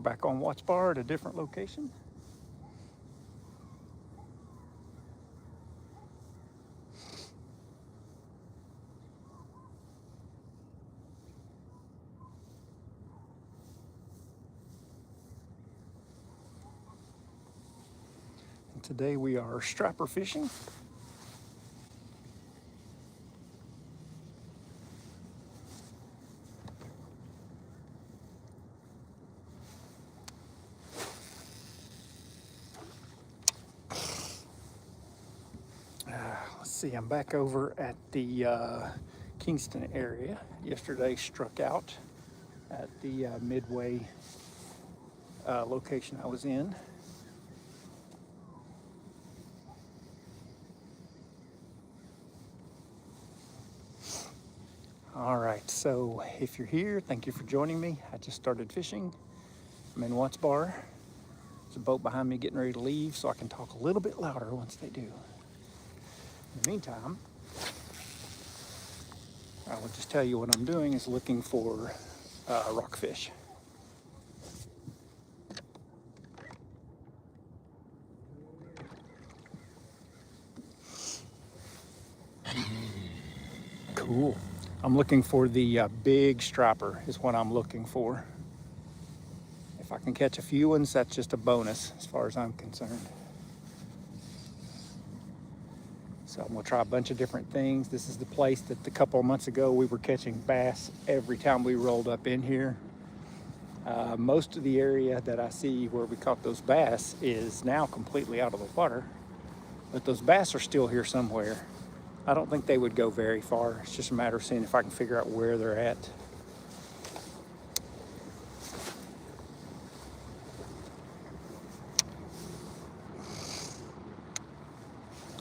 back on Watts Bar at a different location. And today we are striper fishing. Let's see, I'm back over at the Kingston area. Yesterday struck out at the Midway location I was in. All right, so if you're here, thank you for joining me. I just started fishing. I'm in Watts Bar. There's a boat behind me getting ready to leave, so I can talk a little bit louder once they do. In the meantime, I will just tell you what I'm doing is looking for rockfish. Cool. I'm looking for the big striper is what I'm looking for. If I can catch a few ones, that's just a bonus as far as I'm concerned. So I'm gonna try a bunch of different things. This is the place that a couple of months ago we were catching bass every time we rolled up in here. Most of the area that I see where we caught those bass is now completely out of the water, but those bass are still here somewhere. I don't think they would go very far. It's just a matter of seeing if I can figure out where they're at.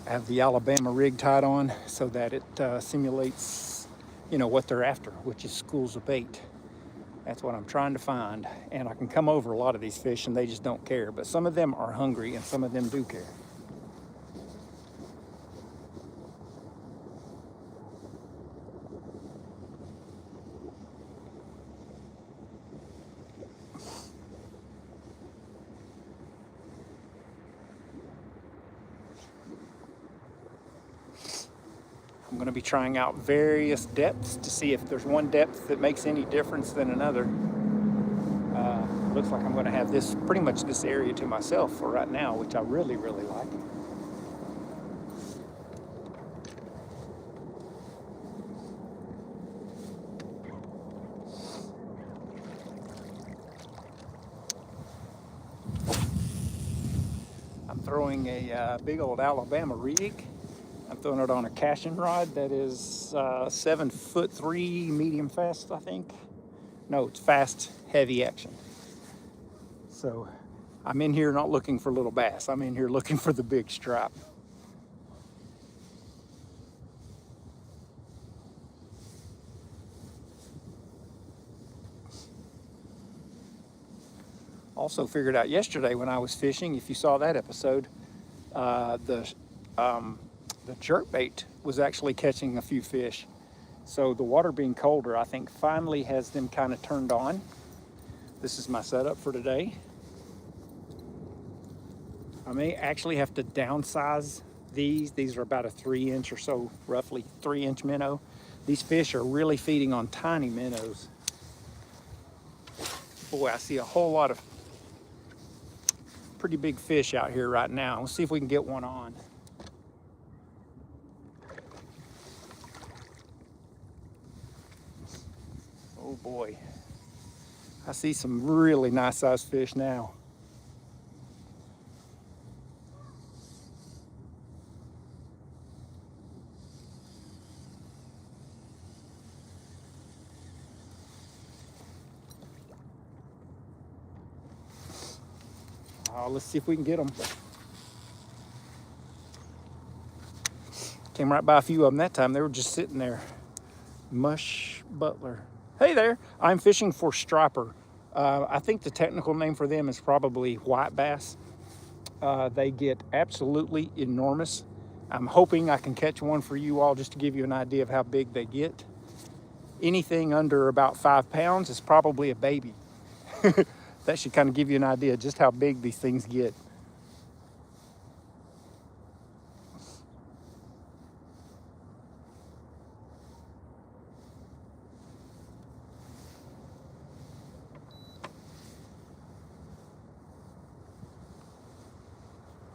I have the Alabama rig tied on so that it simulates, what they're after, which is schools of bait. That's what I'm trying to find. And I can come over a lot of these fish and they just don't care. But some of them are hungry and some of them do care. I'm going to be trying out various depths to see if there's one depth that makes any difference than another. Looks like I'm going to have pretty much this area to myself for right now, which I really, really like. I'm throwing a big old Alabama rig. I'm throwing it on a casting rod that is 7'3" medium fast, I think. No, it's fast, heavy action. So I'm in here not looking for little bass. I'm in here looking for the big stripe. Also figured out yesterday when I was fishing, if you saw that episode, the jerkbait was actually catching a few fish. So the water being colder, I think finally has them kind of turned on. This is my setup for today. I may actually have to downsize these. These are about a 3-inch or so, roughly 3-inch minnow. These fish are really feeding on tiny minnows. Boy, I see a whole lot of pretty big fish out here right now. Let's see if we can get one on. Oh boy, I see some really nice sized fish now. Let's see if we can get them. Came right by a few of them that time. They were just sitting there. Mush Butler. Hey there, I'm fishing for striper. I think the technical name for them is probably white bass. They get absolutely enormous. I'm hoping I can catch one for you all just to give you an idea of how big they get. Anything under about 5 pounds is probably a baby. that should kind of give you an idea just how big these things get.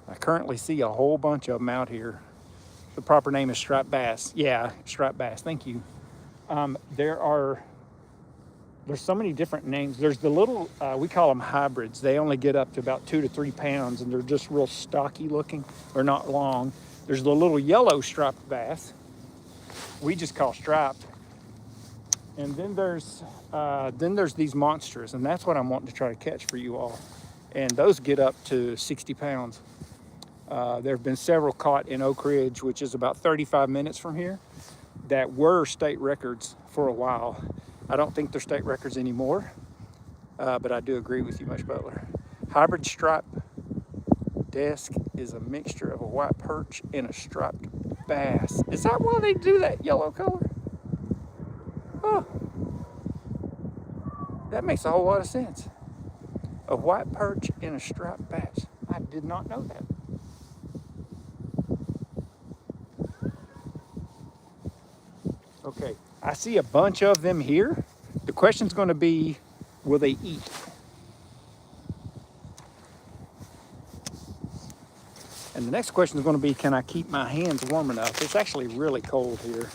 I currently see a whole bunch of them out here. The proper name is striped bass. Yeah, striped bass. Thank you. There's so many different names. There's the little, we call them hybrids. They only get up to about 2 to 3 pounds, and they're just real stocky looking. They're not long. There's the little yellow striped bass. We just call striped. And then there's these monsters, and that's what I'm wanting to try to catch for you all. And those get up to 60 pounds. There have been several caught in Oak Ridge, which is about 35 minutes from here, that were state records for a while. I don't think they're state records anymore, but I do agree with you, Mush Butler. Hybrid stripe desk is a mixture of a white perch and a striped bass. Is that why they do that yellow color? Oh, that makes a whole lot of sense. A white perch and a striped bass. I did not know that. Okay, I see a bunch of them here. The question's going to be, will they eat? And the next question is going to be, can I keep my hands warm enough? It's actually really cold here.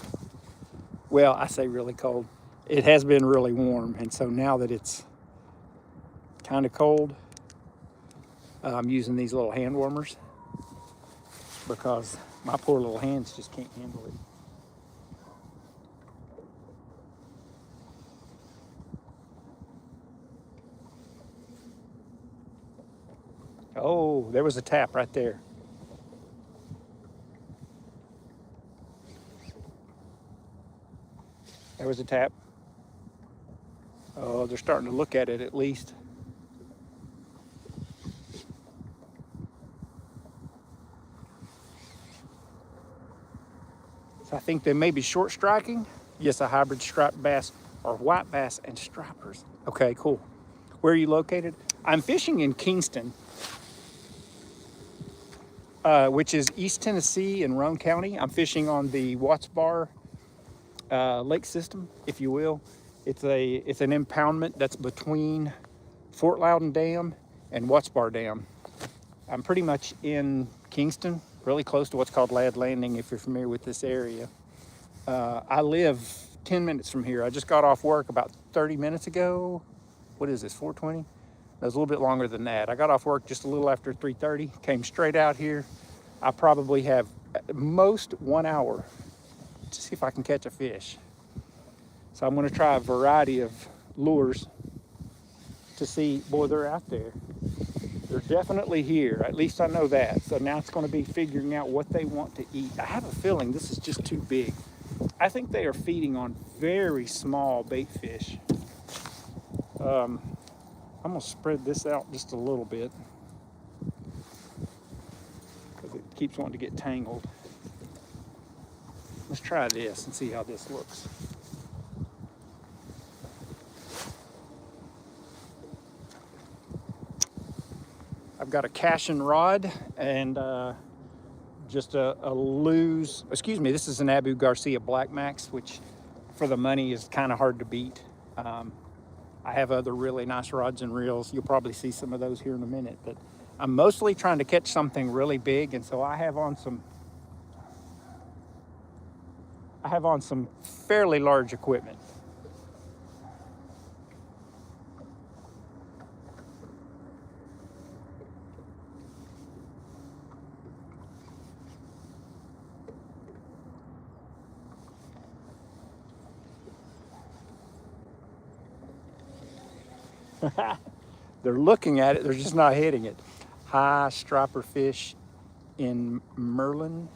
Well, I say really cold. It has been really warm, and so now that it's kind of cold, I'm using these little hand warmers because my poor little hands just can't handle it. Oh, there was a tap right there. There was a tap. Oh, they're starting to look at it at least. So I think they may be short striking. Yes, a hybrid striped bass or white bass and stripers. Okay, cool. Where are you located? I'm fishing in Kingston, which is East Tennessee in Roane County. I'm fishing on the Watts Bar lake system, if you will. It's an impoundment that's between Fort Loudon Dam and Watts Bar Dam. I'm pretty much in Kingston, really close to what's called Ladd Landing, if you're familiar with this area. I live 10 minutes from here. I just got off work about 30 minutes ago. What is this, 4:20? That was a little bit longer than that. I got off work just a little after 3:30, came straight out here. I probably have at most 1 hour to see if I can catch a fish. So I'm going to try a variety of lures to see. Boy, they're out there. They're definitely here. At least I know that. So now it's going to be figuring out what they want to eat. I have a feeling this is just too big. I think they are feeding on very small bait fish. I'm going to spread this out just a little bit because it keeps wanting to get tangled. Let's try this and see how this looks. I've got a cashin rod and just a loose, excuse me, this is an Abu Garcia Black Max, which for the money is kind of hard to beat. I have other really nice rods and reels. You'll probably see some of those here in a minute, but I'm mostly trying to catch something really big, and so I have on some fairly large equipment. They're looking at it, they're just not hitting it. High striper fish in Merlin.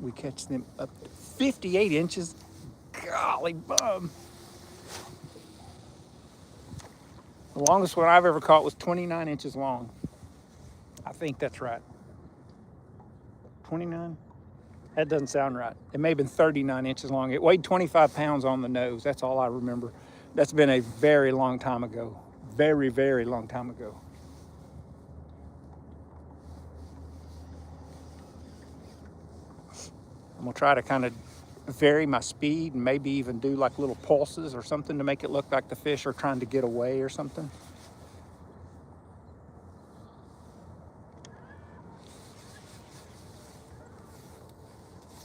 We catch them up to 58 inches. Golly bum. The longest one I've ever caught was 29 inches long. I think that's right. 29? That doesn't sound right. It may have been 39 inches long. It weighed 25 pounds on the nose. That's all I remember. That's been a very long time ago. very, very long time ago. I'm gonna try to kind of vary my speed and maybe even do like little pulses or something to make it look like the fish are trying to get away or something.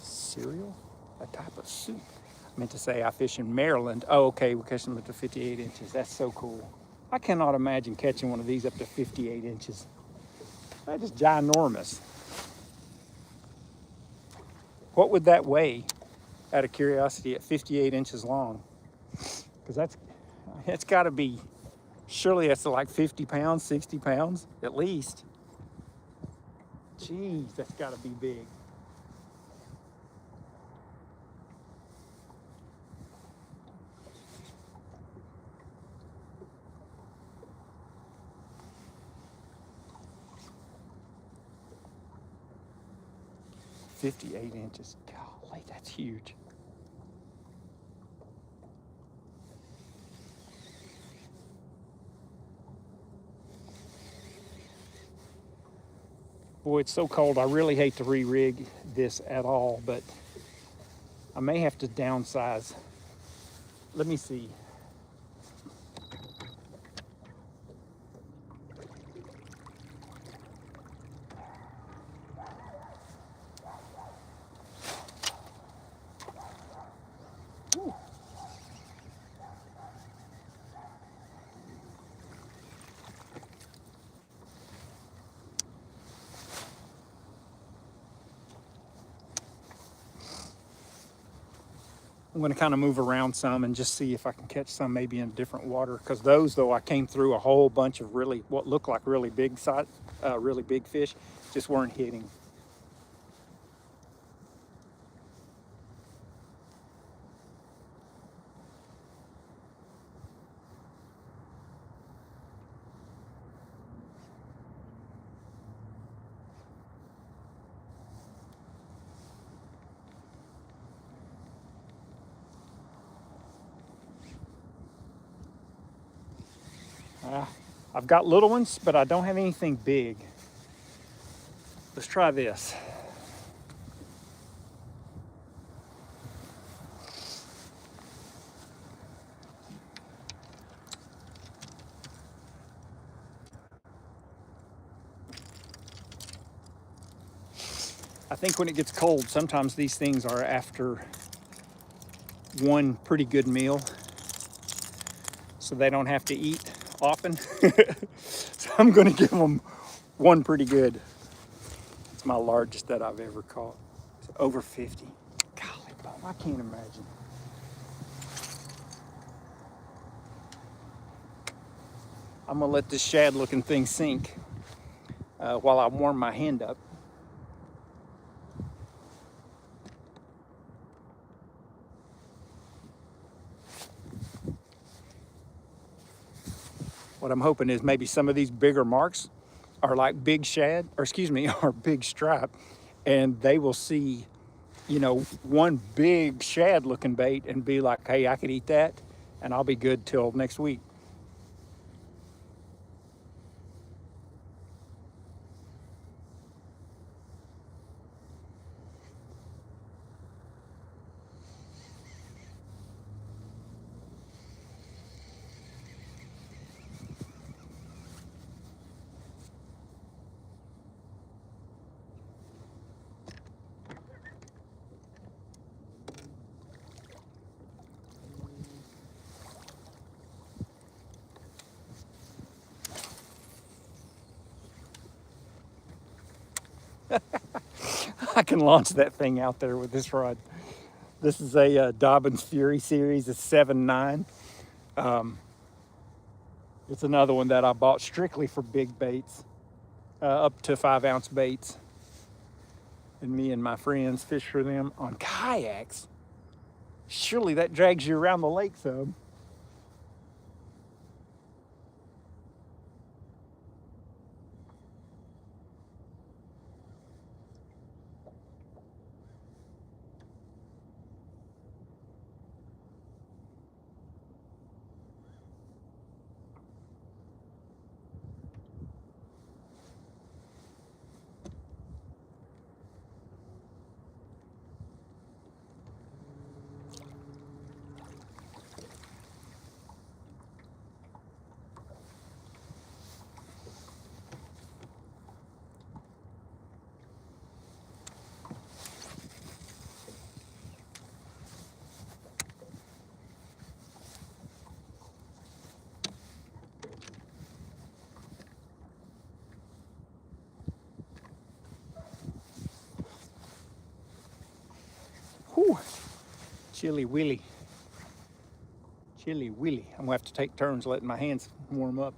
Cereal? A type of soup. I meant to say I fish in Maryland. Oh, okay, we're catching them up to 58 inches. That's so cool. I cannot imagine catching one of these up to 58 inches. That is ginormous. What would that weigh, out of curiosity, at 58 inches long? Because it's got to be, surely that's like 50 pounds, 60 pounds at least. Jeez, that's got to be big. "58 inches, golly, that's huge." Boy, it's so cold. I really hate to re-rig this at all, but I may have to downsize. Let me see. Whew. I'm going to kind of move around some and just see if I can catch some maybe in different water. Because those, though, I came through a whole bunch of what looked like really big fish, just weren't hitting. I've got little ones, but I don't have anything big. Let's try this. I think when it gets cold, sometimes these things are after one pretty good meal, so they don't have to eat often. So I'm going to give them one pretty good. It's my largest that I've ever caught. It's over 50. Golly, I can't imagine. I'm gonna let this shad looking thing sink while I warm my hand up. What I'm hoping is maybe some of these bigger marks are like big shad, or excuse me, are big stripe, and they will see, one big shad looking bait and be like, hey, I could eat that and I'll be good till next week. I can launch that thing out there with this rod. This is a Dobbins Fury series. It's 7.9. It's another one that I bought strictly for big baits, up to 5-ounce baits. And me and my friends fish for them on kayaks. Surely that drags you around the lake some. Chilly Willy. Chilly Willy. I'm gonna have to take turns letting my hands warm up.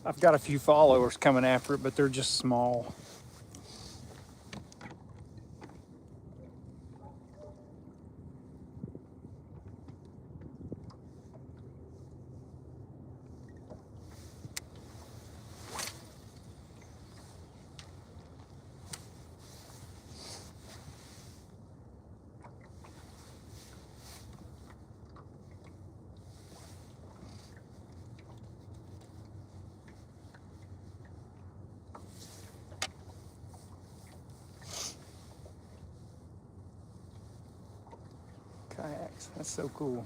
I've got a few followers coming after it, but they're just small. Kayaks, that's so cool.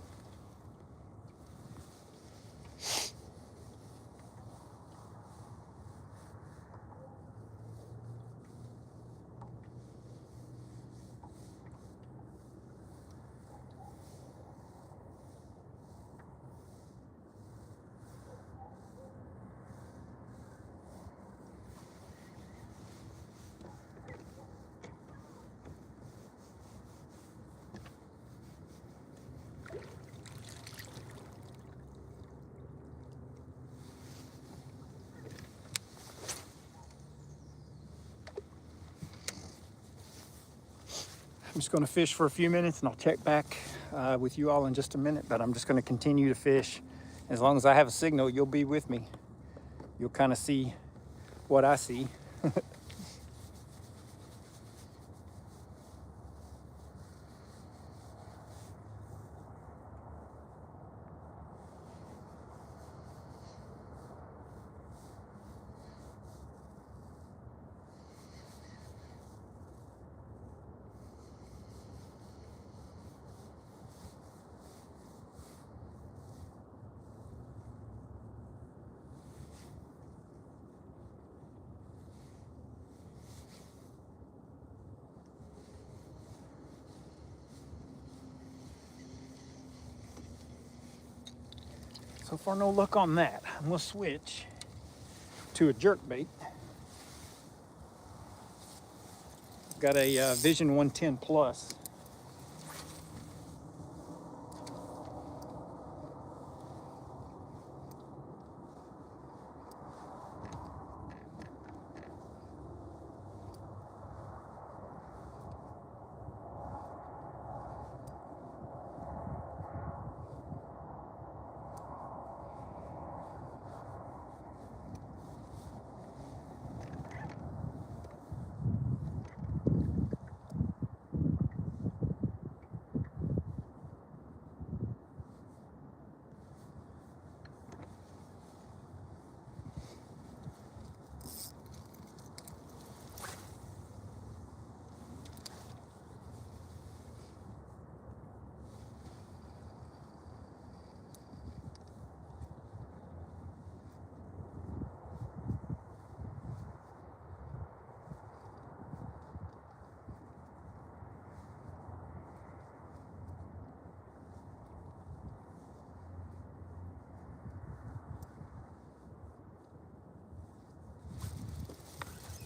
I'm just going to fish for a few minutes and I'll check back with you all in just a minute, but I'm just going to continue to fish. As long as I have a signal, you'll be with me. You'll kind of see what I see. So far, no luck on that. I'm going to switch to a jerkbait. I've got a Vision 110 Plus.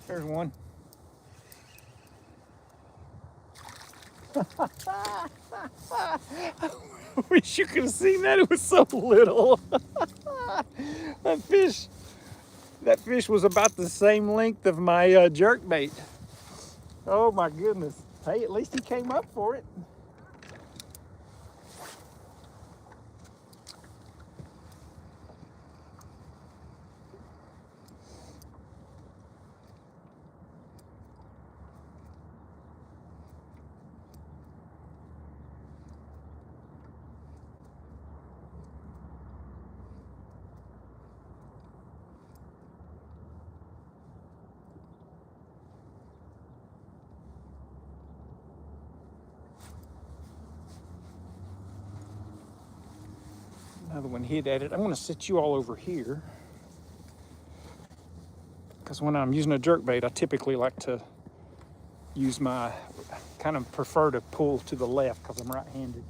There's one. I wish you could have seen that. It was so little. That fish was about the same length of my jerkbait. Oh my goodness. Hey, at least he came up for it. Another one hit at it. I'm going to sit you all over here because when I'm using a jerkbait, I typically like to use kind of prefer to pull to the left because I'm right-handed.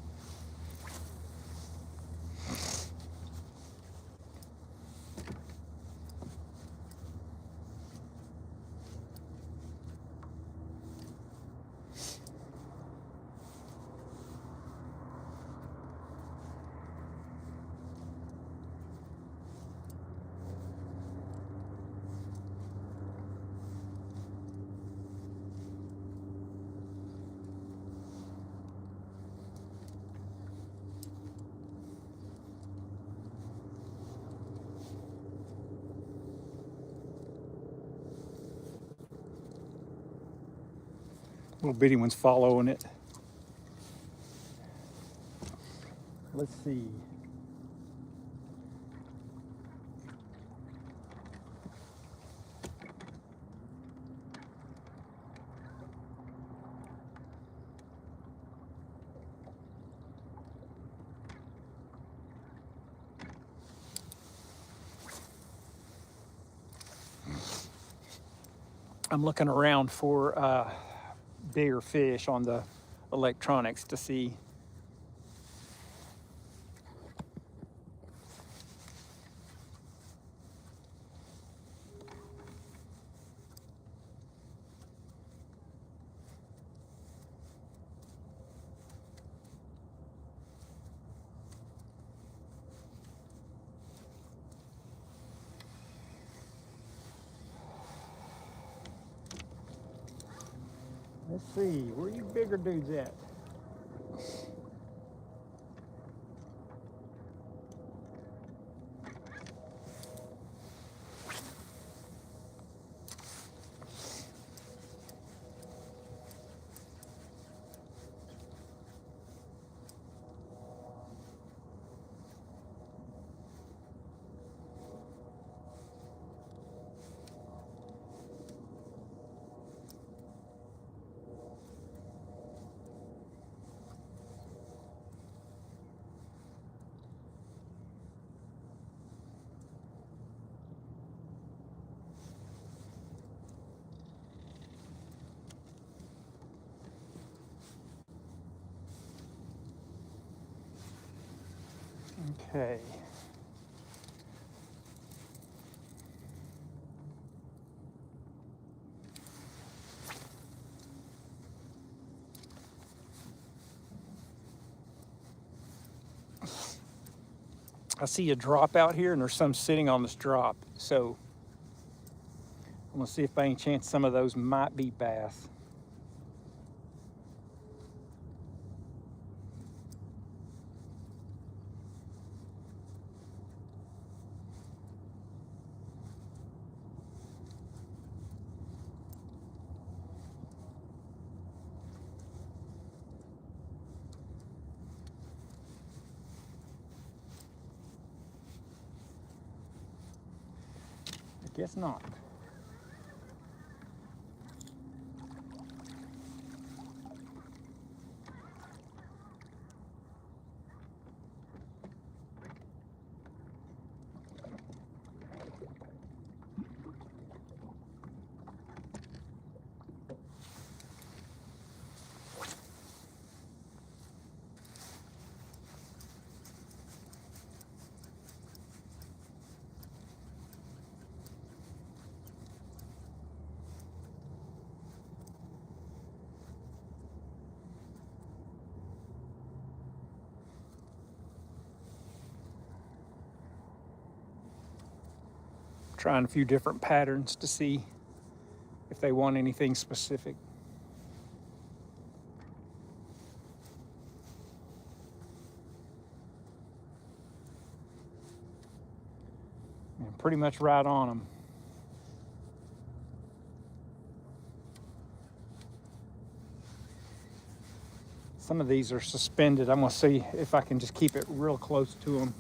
Little bitty one's following it. Let's see. I'm looking around for bigger fish on the electronics to see. Let's see, where you bigger dudes at? Okay. I see a drop out here and there's some sitting on this drop. So I'm gonna see if by any chance some of those might be bass. I guess not. Trying a few different patterns to see if they want anything specific. And pretty much right on them. Some of these are suspended. I'm gonna see if I can just keep it real close to them.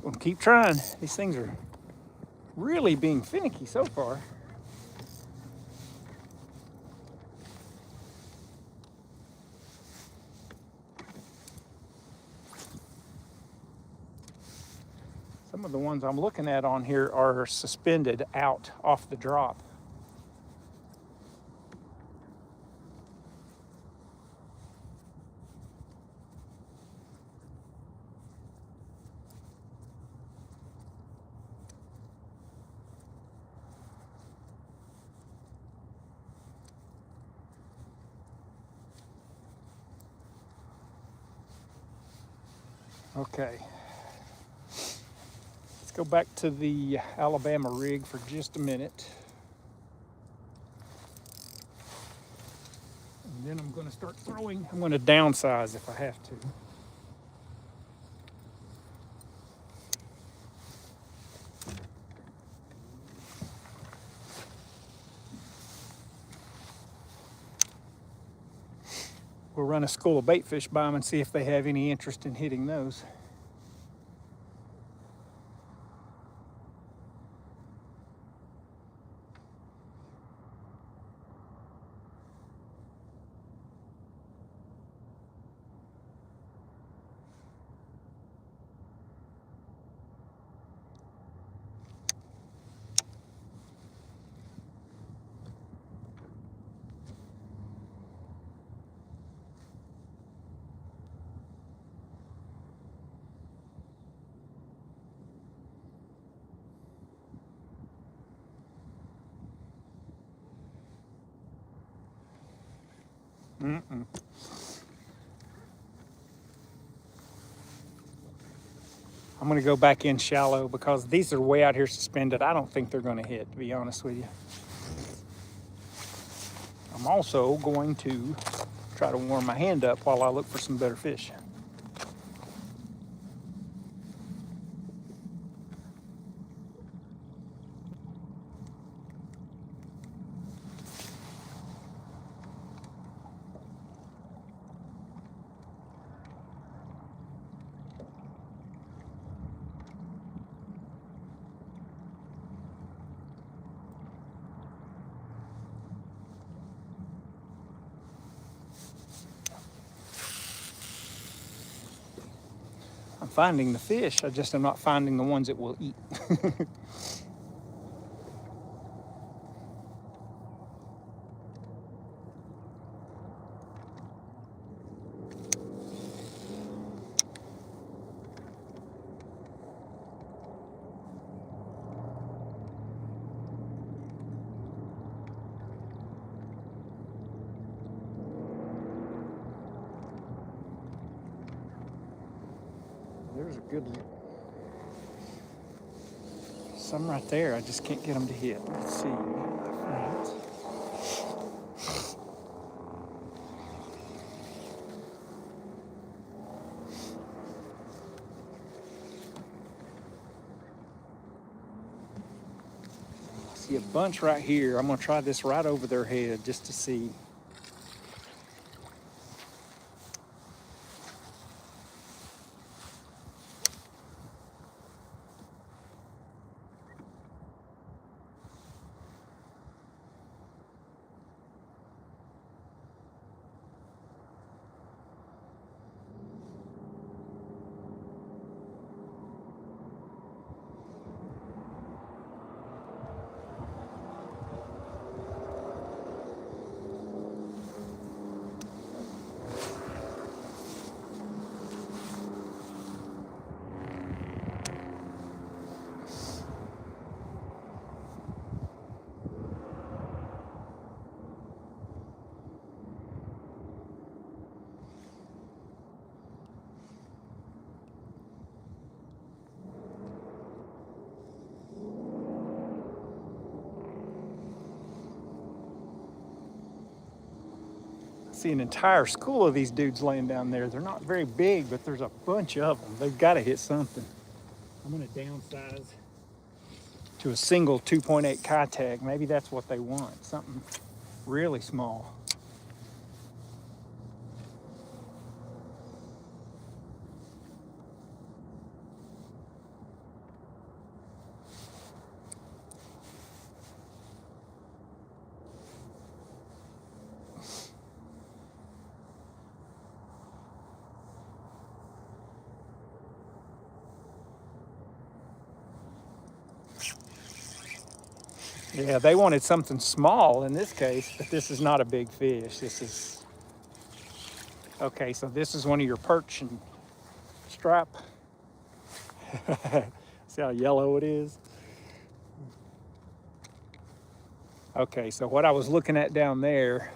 We'll keep trying. These things are really being finicky so far. Some of the ones I'm looking at on here are suspended out off the drop. Okay. Let's go back to the Alabama rig for just a minute. And then I'm going to start throwing. I'm going to downsize if I have to. We'll run a school of baitfish by them and see if they have any interest in hitting those. Mm-mm. I'm going to go back in shallow because these are way out here suspended. I don't think they're going to hit, to be honest with you. I'm also going to try to warm my hand up while I look for some better fish. I'm finding the fish, I just am not finding the ones it will eat. There's a good one. Some right there, I just can't get them to hit. Let's see, my friends. I see a bunch right here. I'm gonna try this right over their head just to see. See an entire school of these dudes laying down there. They're not very big, but there's a bunch of them. They've got to hit something. I'm going to downsize to a single 2.8 Kai tag. Maybe that's what they want, something really small. Yeah, they wanted something small in this case, but this is not a big fish. This is, okay, so this is one of your perch and strap. See how yellow it is? Okay, so what I was looking at down there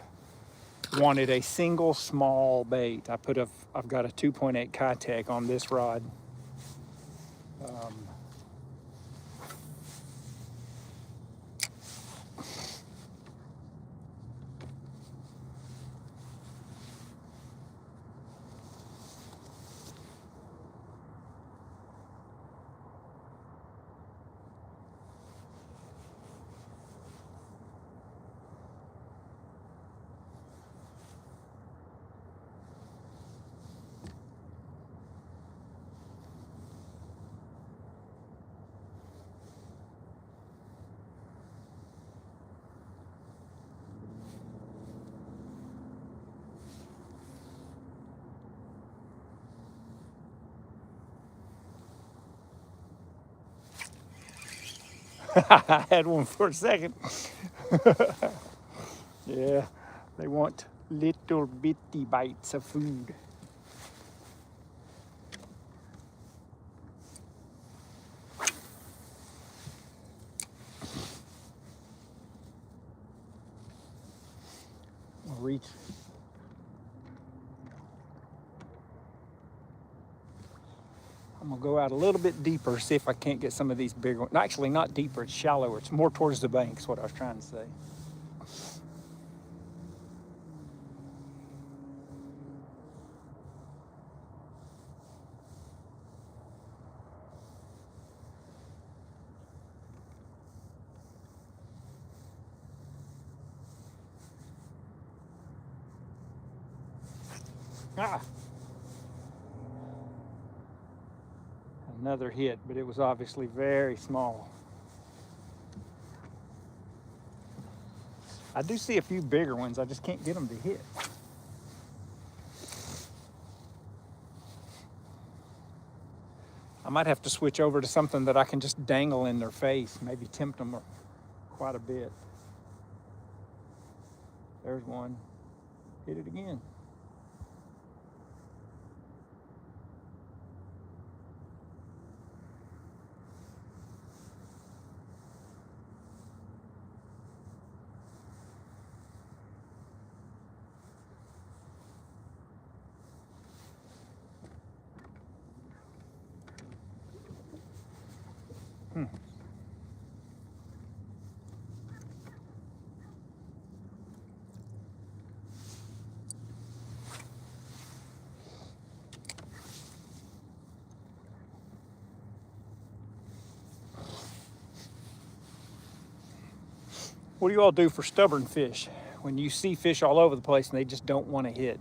wanted a single small bait. I've got a 2.8 Kitech on this rod. I had one for a second. Yeah, they want little bitty bites of food. I'll reach. I'm gonna go out a little bit deeper, see if I can't get some of these bigger ones. Actually, not deeper, it's shallower. It's more towards the bank, is what I was trying to say. Ah! Another hit, but it was obviously very small. I do see a few bigger ones, I just can't get them to hit. I might have to switch over to something that I can just dangle in their face, maybe tempt them quite a bit. There's one. Hit it again. What do you all do for stubborn fish when you see fish all over the place and they just don't want to hit?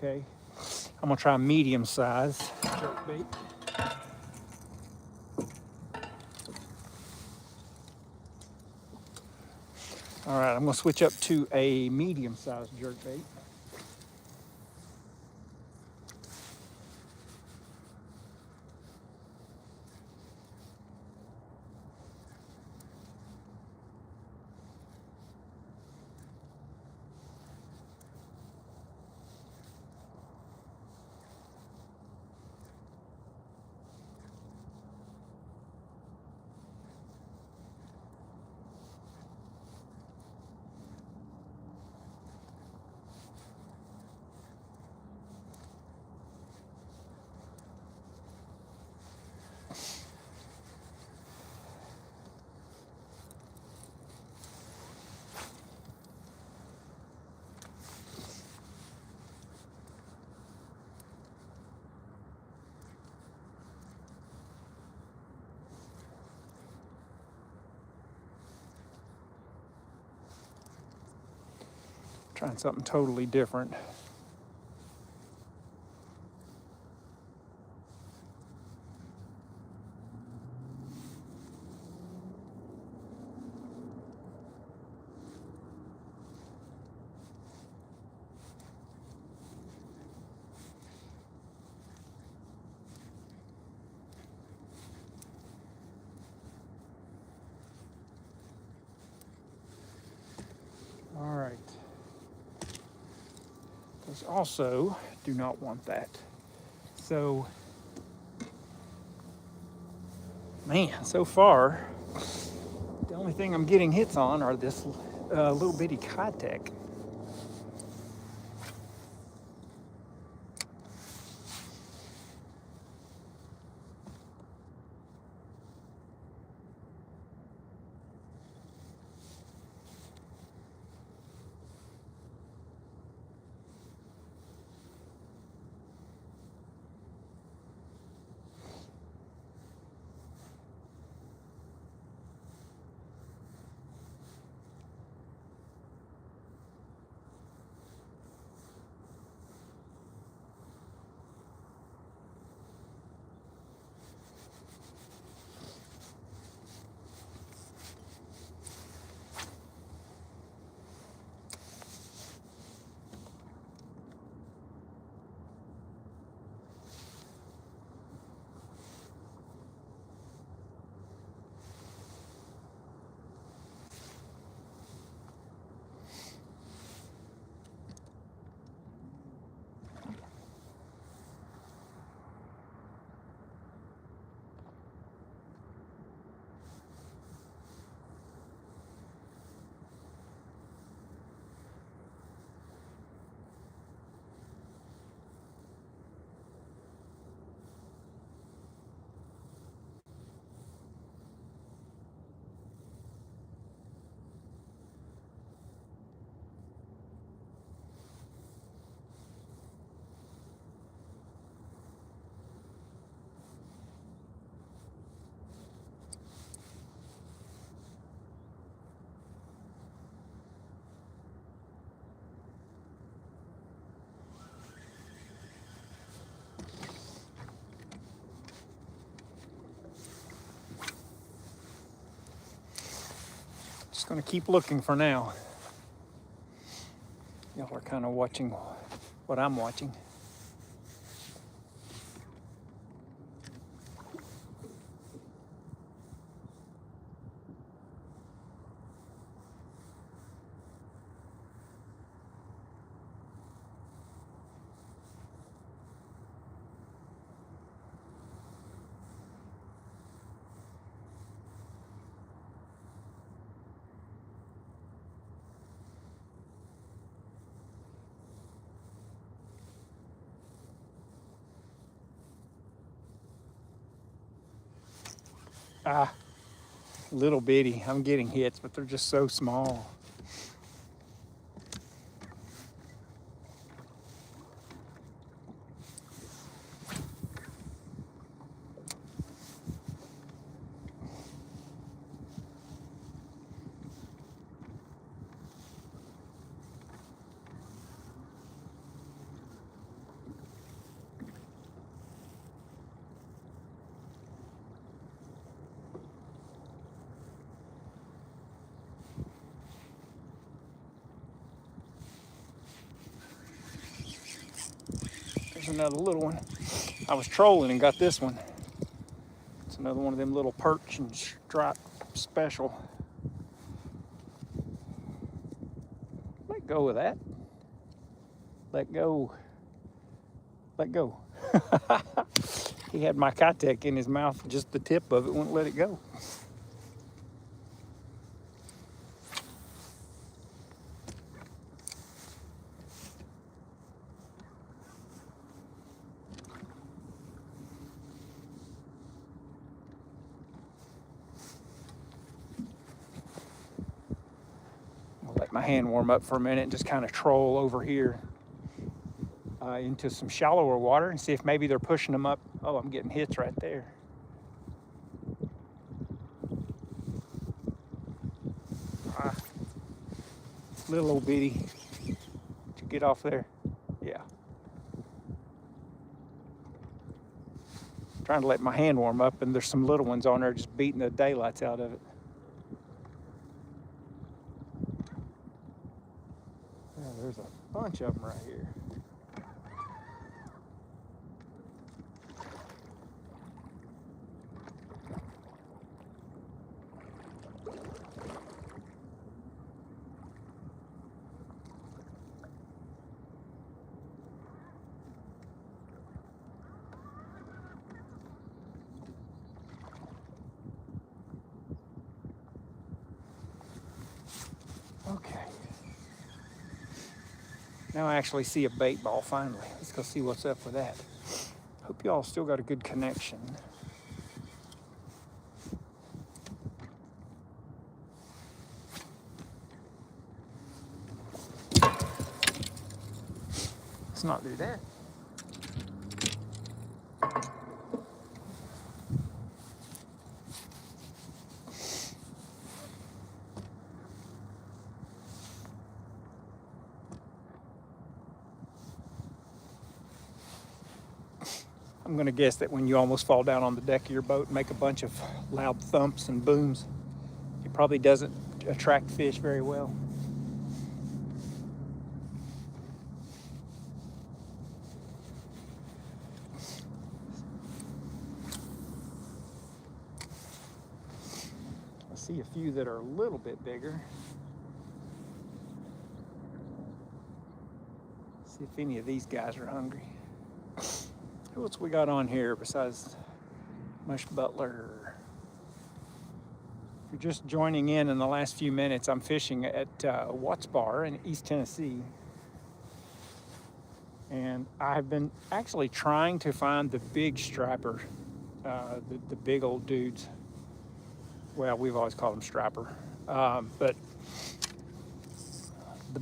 Okay, I'm gonna try a medium size jerkbait. All right, I'm gonna switch up to a medium sized jerkbait. Trying something totally different. All right. Those also do not want that. So, man, so far, the only thing I'm getting hits on are this little bitty Kitech. Just gonna keep looking for now. Y'all are kind of watching what I'm watching. Ah, little bitty. I'm getting hits, but they're just so small. There's another little one. I was trolling and got this one. It's another one of them little perch and stripe special. Let go of that. Let go. Let go. He had my Kitech in his mouth, just the tip of it wouldn't let it go. I'll let my hand warm up for a minute and just kind of troll over here into some shallower water and see if maybe they're pushing them up. Oh, I'm getting hits right there. Little old bitty. get off there. Yeah. Trying to let my hand warm up, and there's some little ones on there just beating the daylights out of it. Yeah, there's a bunch of them right here. Okay. Now I actually see a bait ball finally. Let's go see what's up with that. Hope y'all still got a good connection. Let's not do that. I'm gonna guess that when you almost fall down on the deck of your boat and make a bunch of loud thumps and booms, it probably doesn't attract fish very well. I see a few that are a little bit bigger. See if any of these guys are hungry. Who else we got on here besides Mush Butler? If you're just joining in the last few minutes, I'm fishing at Watts Bar in East Tennessee. And I've been actually trying to find the big striper, the big old dudes. Well, we've always called them striper, but the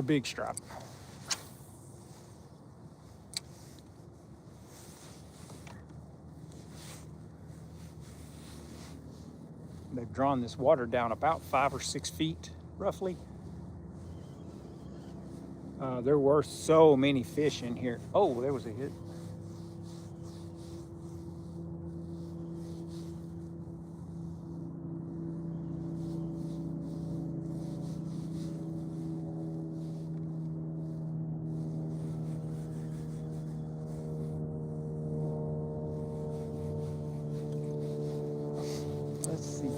big striper. They've drawn this water down about 5 or 6 feet, roughly. There were so many fish in here. Oh, there was a hit. Let's see.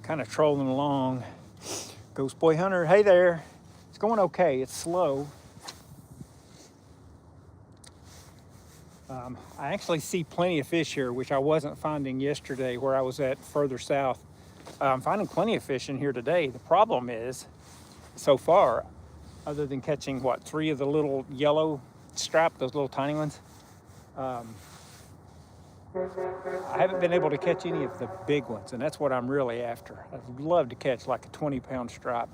Kind of trolling along. Ghost Boy Hunter, hey there. It's going okay, it's slow. I actually see plenty of fish here, which I wasn't finding yesterday where I was at further south. I'm finding plenty of fish in here today. The problem is, so far, other than catching, 3 of the little yellow stripe, those little tiny ones, I haven't been able to catch any of the big ones, and that's what I'm really after. I'd love to catch like a 20-pound striper.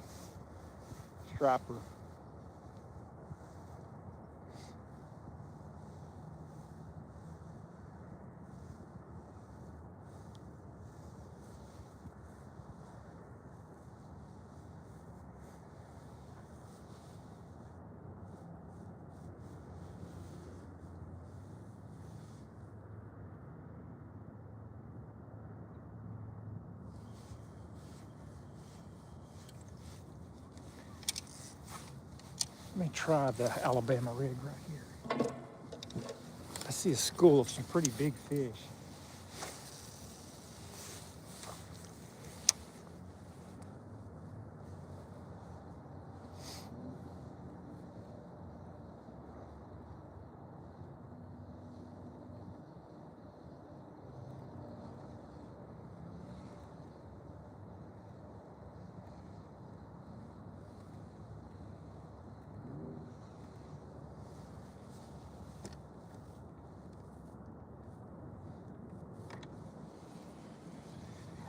Let me try the Alabama rig right here. I see a school of some pretty big fish.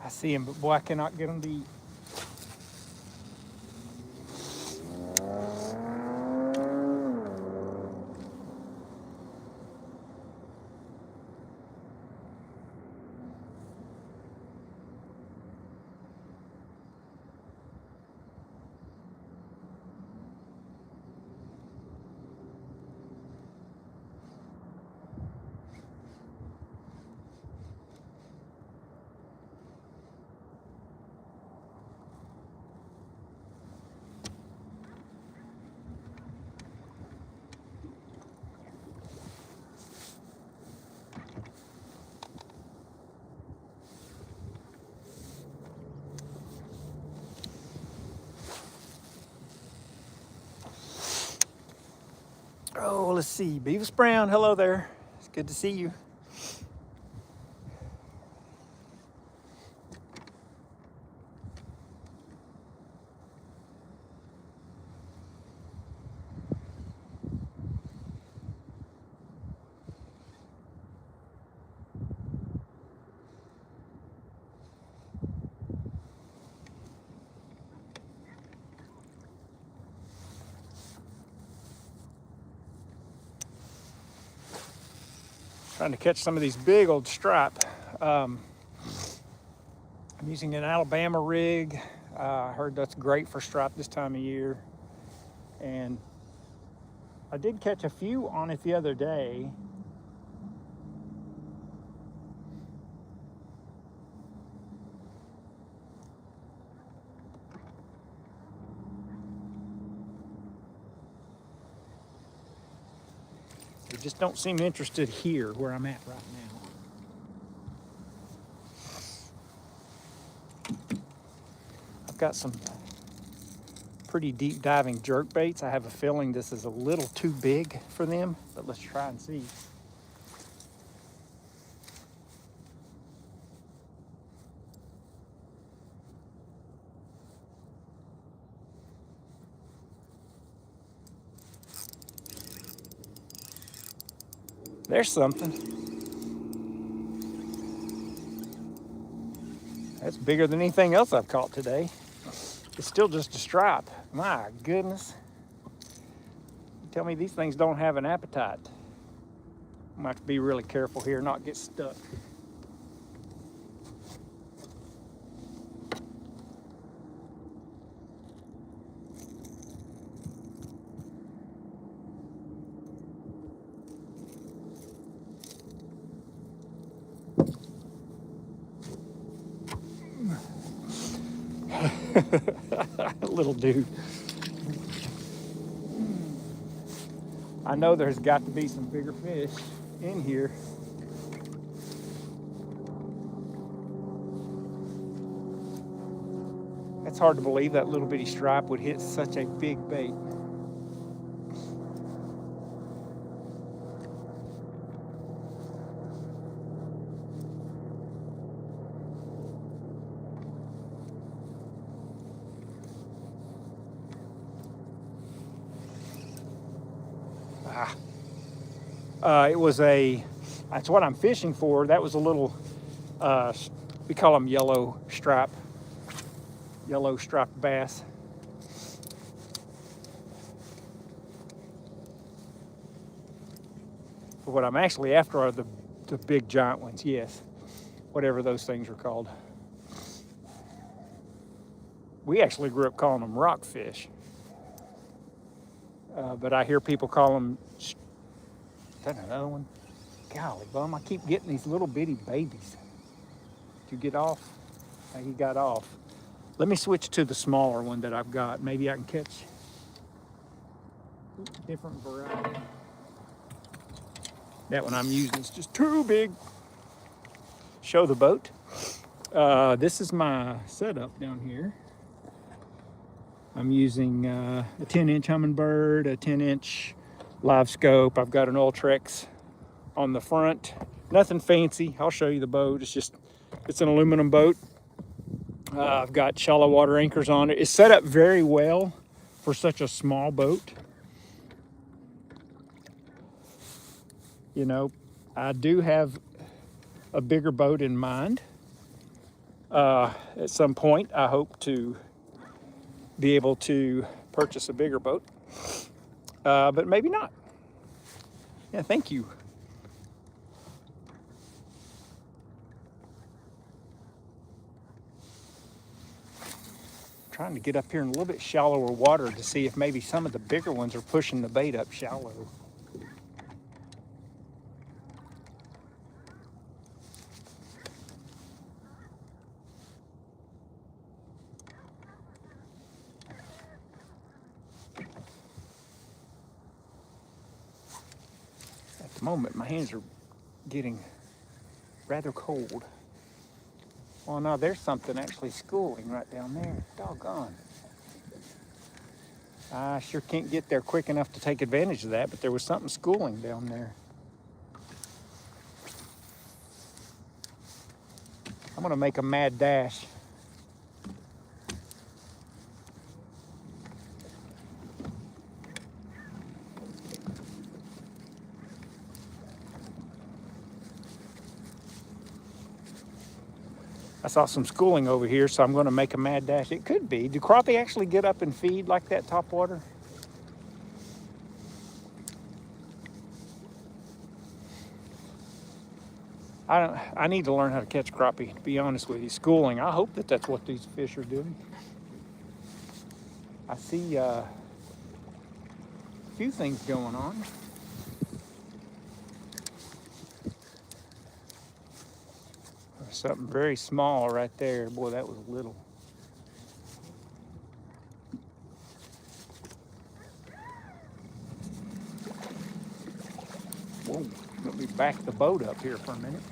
I see him, but boy, I cannot get him to eat. Oh, let's see. Beavis Brown, hello there. It's good to see you. Trying to catch some of these big old stripe. I'm using an Alabama rig. I heard that's great for stripe this time of year. And I did catch a few on it the other day. They just don't seem interested here where I'm at right now. I've got some pretty deep diving jerk baits. I have a feeling this is a little too big for them, but let's try and see. There's something. That's bigger than anything else I've caught today. It's still just a stripe. My goodness. You tell me these things don't have an appetite. I'm gonna have to be really careful here, not get stuck. Little dude. I know there's got to be some bigger fish in here. It's hard to believe that little bitty stripe would hit such a big bait. That's what I'm fishing for. That was a little, we call them yellow striped bass. But what I'm actually after are the big giant ones, yes, whatever those things are called. We actually grew up calling them rockfish. But I hear people call them, is that another one? Golly, bum, I keep getting these little bitty babies. Did you get off? He got off. Let me switch to the smaller one that I've got. Maybe I can catch. different variety. That one I'm using is just too big. Show the boat. This is my setup down here. I'm using a 10-inch Humminbird, a 10-inch live scope. I've got an Ultrex on the front. Nothing fancy. I'll show you the boat. It's an aluminum boat. I've got shallow water anchors on it. It's set up very well for such a small boat. You know, I do have a bigger boat in mind. At some point, I hope to be able to purchase a bigger boat, but maybe not. Yeah, thank you. Trying to get up here in a little bit shallower water to see if maybe some of the bigger ones are pushing the bait up shallow. At the moment, my hands are getting rather cold. Oh no, there's something actually schooling right down there. Doggone. I sure can't get there quick enough to take advantage of that, but there was something schooling down there. I'm gonna make a mad dash. I saw some schooling over here, so I'm going to make a mad dash. It could be. Do crappie actually get up and feed like that top water? I need to learn how to catch crappie, to be honest with you. Schooling, I hope that that's what these fish are doing. I see a few things going on. There's something very small right there. Boy, that was little. Whoa, let me back the boat up here for a minute.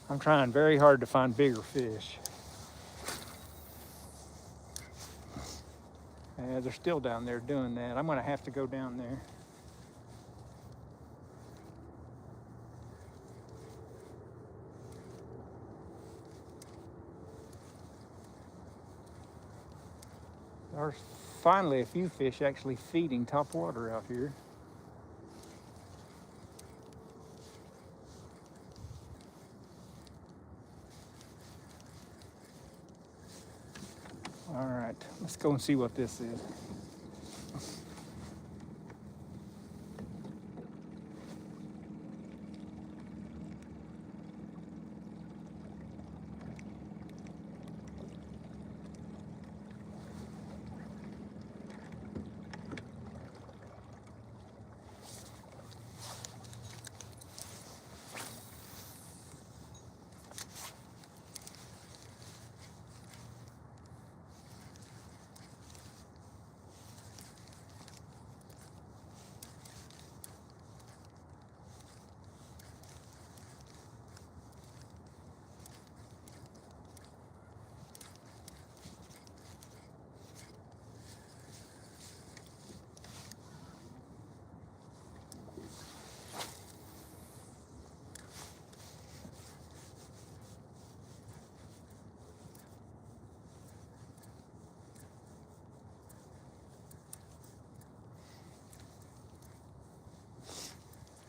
I'm trying very hard to find bigger fish. Yeah, they're still down there doing that. I'm going to have to go down there. There's finally a few fish actually feeding top water out here. All right, let's go and see what this is.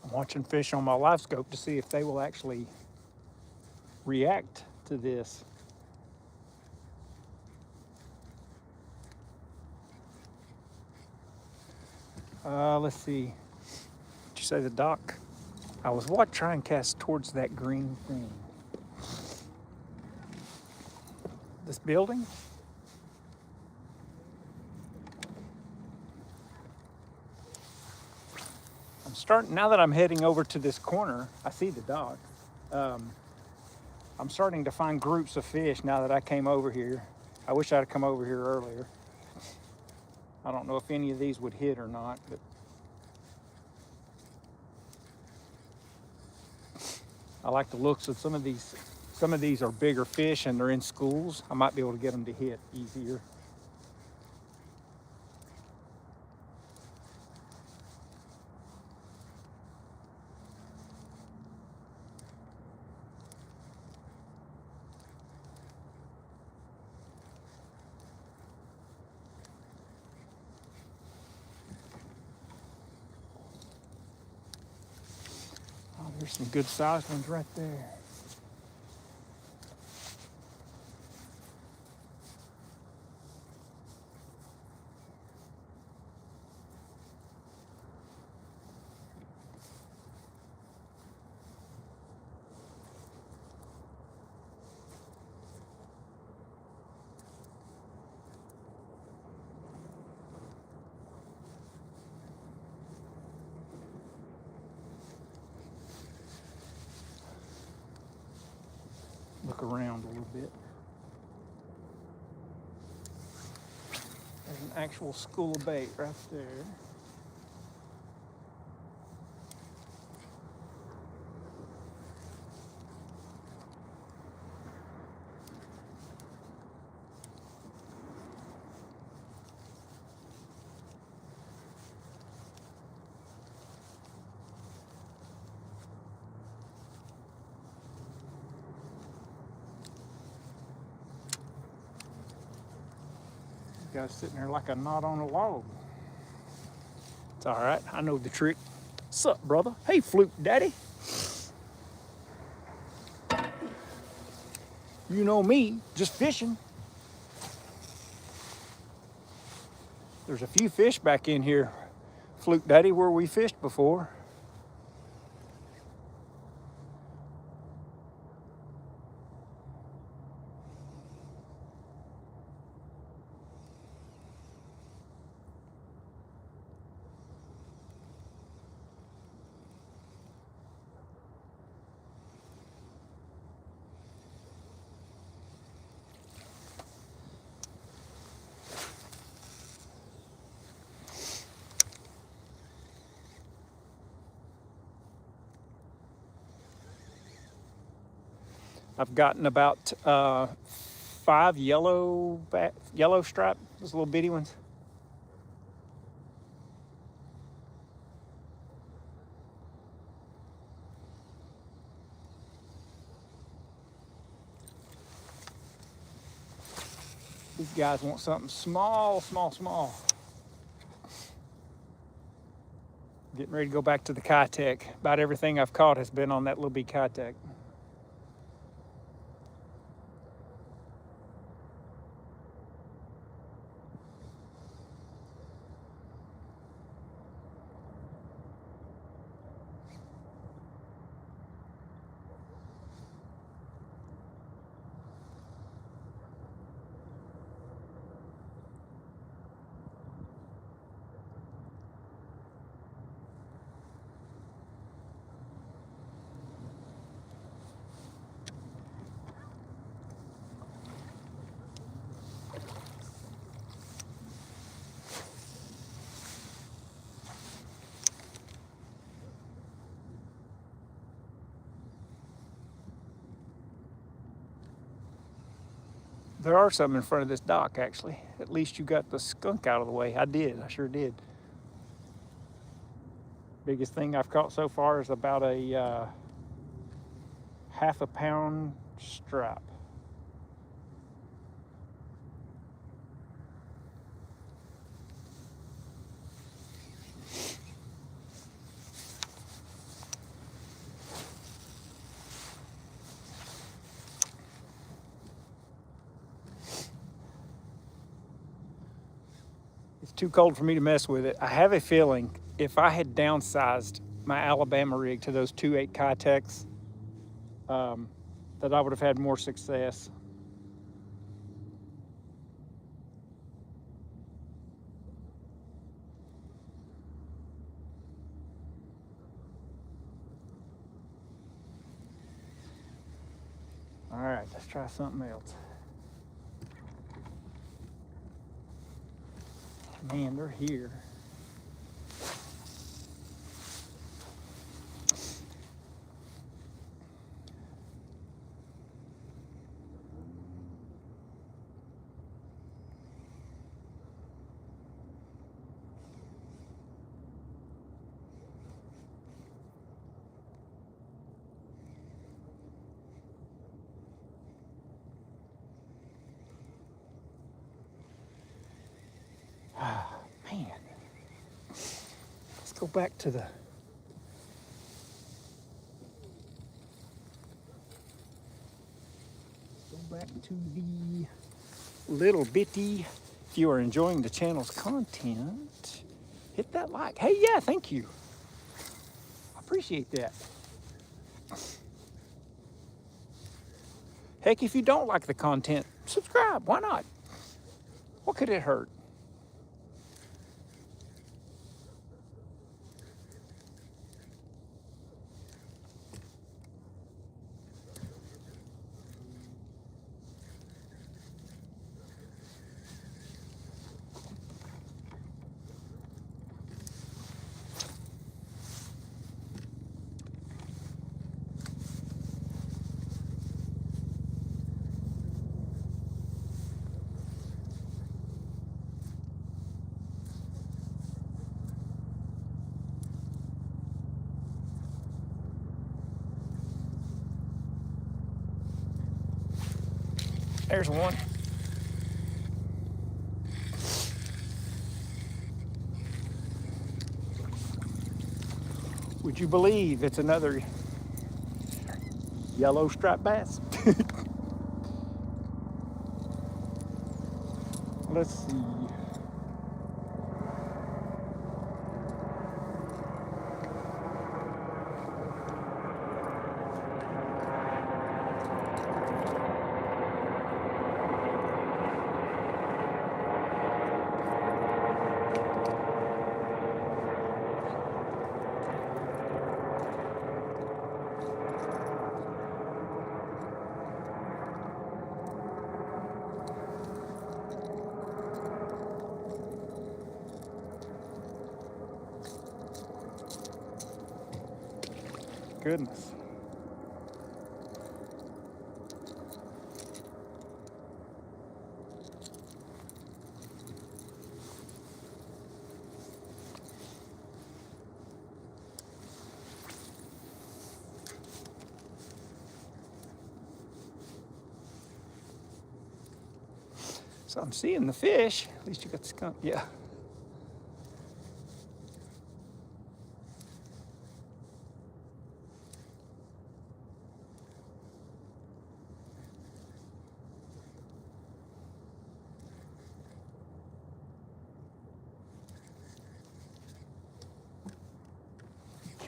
I'm watching fish on my live scope to see if they will actually react to this. Let's see. Did you say the dock? I was trying to cast towards that green thing. This building? now that I'm heading over to this corner, I see the dock. I'm starting to find groups of fish now that I came over here. I wish I'd come over here earlier. I don't know if any of these would hit or not, but I like the looks of some of these. Some of these are bigger fish and they're in schools. I might be able to get them to hit easier. Oh, there's some good sized ones right there. Look around a little bit. There's an actual school of bait right there. Guy's sitting there like a knot on a log. It's all right. I know the trick. What's up, brother? Hey, Fluke Daddy. You know me, just fishing. There's a few fish back in here, Fluke Daddy, where we fished before. I've gotten about 5 yellow stripe, those little bitty ones. These guys want something small, small, small. Getting ready to go back to the Kitech. About everything I've caught has been on that little bitty Kitech. There are some in front of this dock, actually. At least you got the skunk out of the way. I did. I sure did. Biggest thing I've caught so far is about a half a pound strap. It's too cold for me to mess with it. I have a feeling if I had downsized my Alabama rig to those 2.8 Kitechs, that I would have had more success. right, let's try something else. Man, they're here. Ah, man. Let's go back to the little bitty. If you are enjoying the channel's content, hit that like. Hey, yeah, thank you. I appreciate that. Heck, if you don't like the content, subscribe. Why not? What could it hurt? There's one. Would you believe it's another yellow striped bass? Let's see. Goodness. So I'm seeing the fish. At least you got the skunk. Yeah.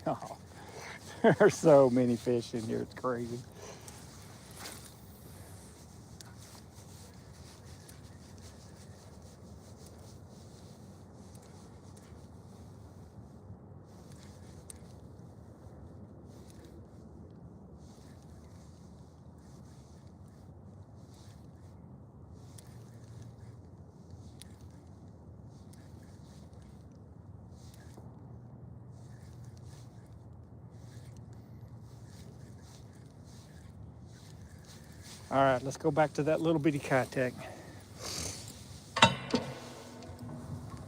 Oh, there's so many fish in here. It's crazy. All right, let's go back to that little bitty Kitech.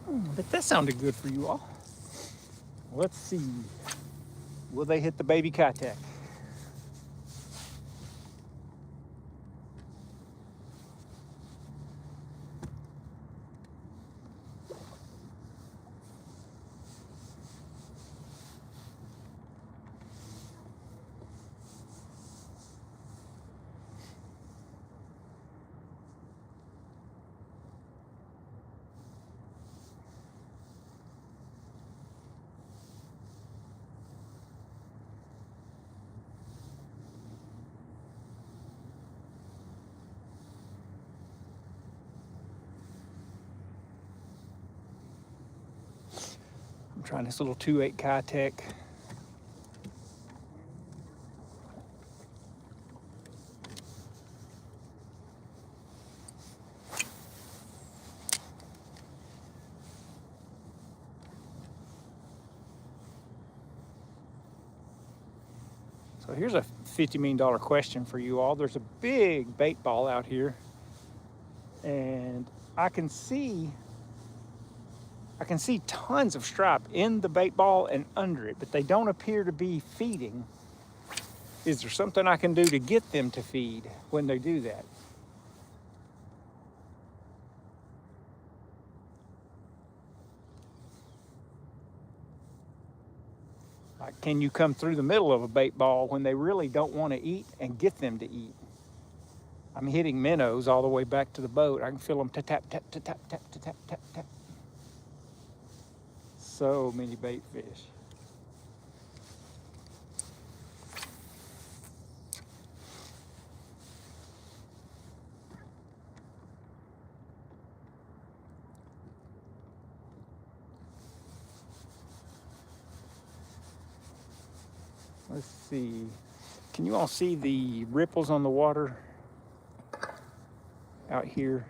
But that sounded good for you all. Let's see. Will they hit the baby Kitech? I'm trying this little 2/8 Kitech. So here's a $50 million question for you all. There's a big bait ball out here, and I can see tons of stripe in the bait ball and under it, but they don't appear to be feeding. Is there something I can do to get them to feed when they do that? Like, can you come through the middle of a bait ball when they really don't want to eat and get them to eat? I'm hitting minnows all the way back to the boat. I can feel them tap, tap, tap, tap, tap, tap, tap, tap, tap. So many bait fish. Let's see. Can you all see the ripples on the water out here?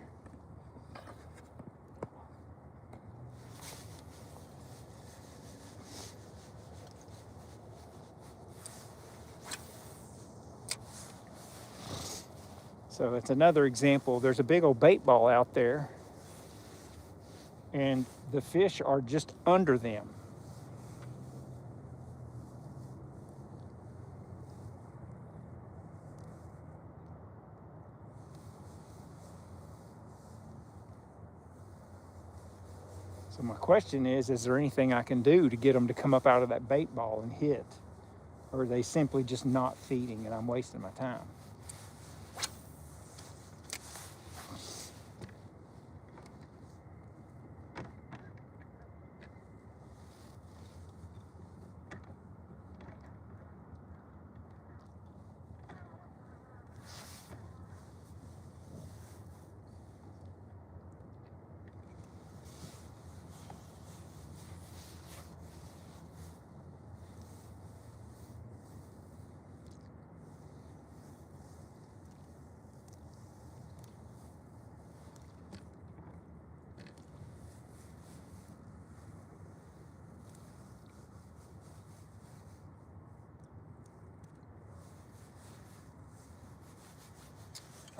So it's another example. There's a big old bait ball out there, and the fish are just under them. So my question is there anything I can do to get them to come up out of that bait ball and hit? Or are they simply just not feeding and I'm wasting my time?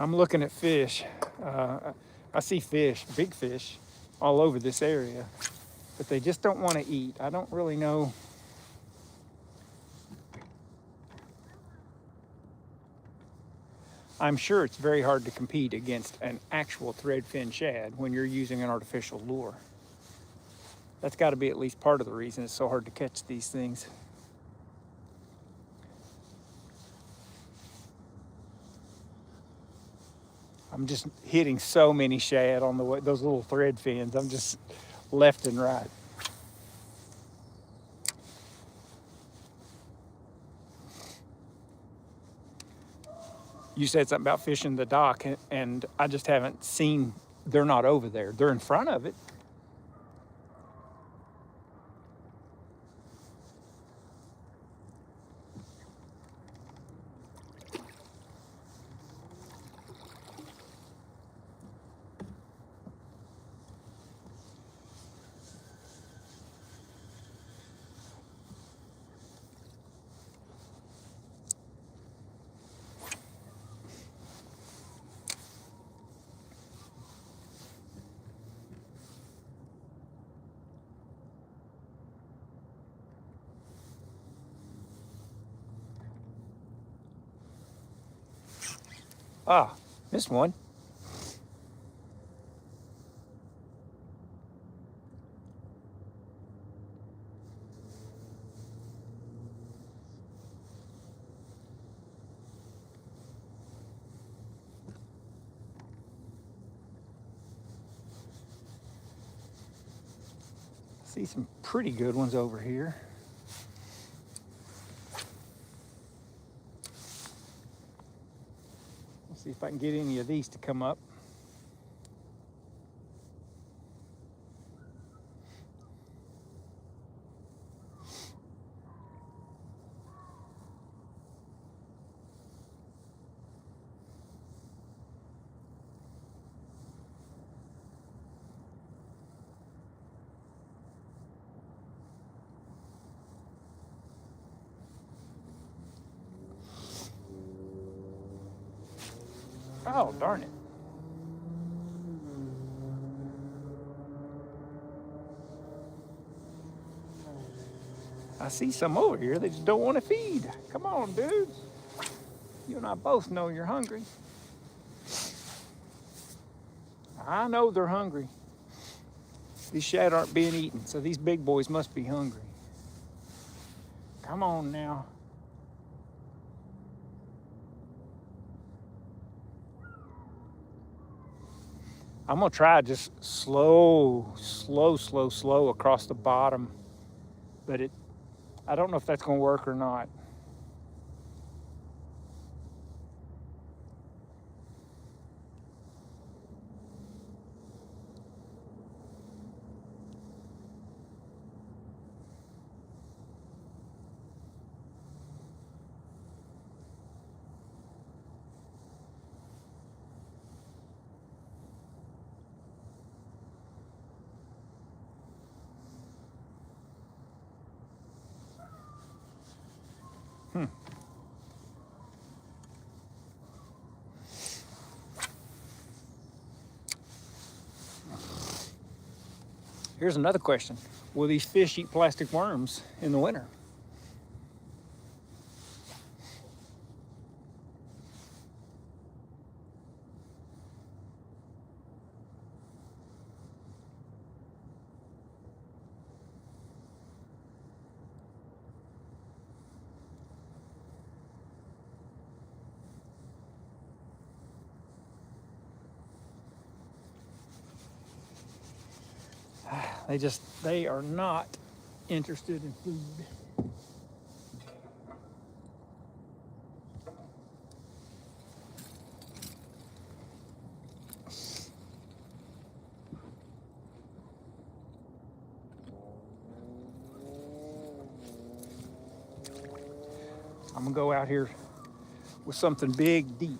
I'm looking at fish. I see fish, big fish, all over this area, but they just don't want to eat. I don't really know. I'm sure it's very hard to compete against an actual threadfin shad when you're using an artificial lure. That's got to be at least part of the reason it's so hard to catch these things. I'm just hitting so many shad on the way, those little thread fins. I'm just left and right. You said something about fishing the dock, and I just haven't seen, they're not over there. They're in front of it. Ah, missed one. See some pretty good ones over here. Let's see if I can get any of these to come up. Oh, darn it. I see some over here. They just don't want to feed. Come on, dudes. You and I both know you're hungry. I know they're hungry. These shad aren't being eaten, so these big boys must be hungry. Come on now. I'm gonna try just slow across the bottom, but I don't know if that's gonna work or not. Here's another question. Will these fish eat plastic worms in the winter? They are not interested in food. I'm gonna go out here with something big, deep.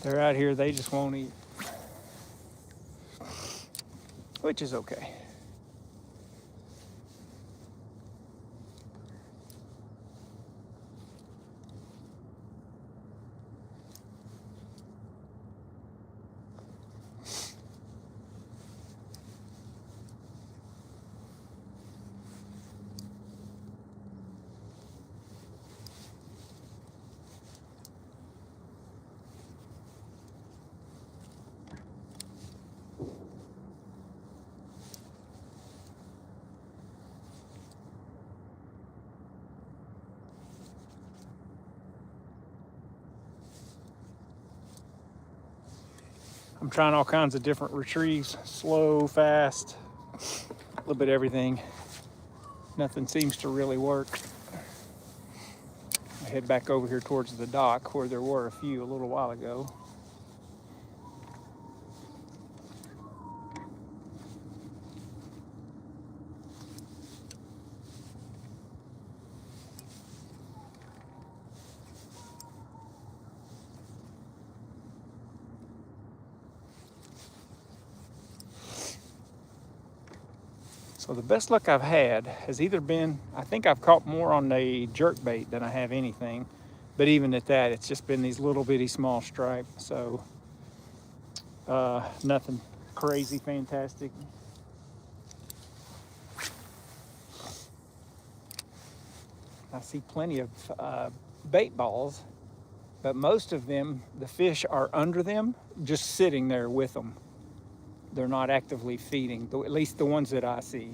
They're out here, they just won't eat, which is okay. I'm trying all kinds of different retrieves, slow, fast, a little bit of everything. Nothing seems to really work. I head back over here towards the dock where there were a few a little while ago. So the best luck I've had has either been, I think I've caught more on the jerkbait than I have anything, but even at that, it's just been these little bitty small stripe. So nothing crazy fantastic. I see plenty of bait balls, but most of them, the fish are under them, just sitting there with them. They're not actively feeding, at least the ones that I see.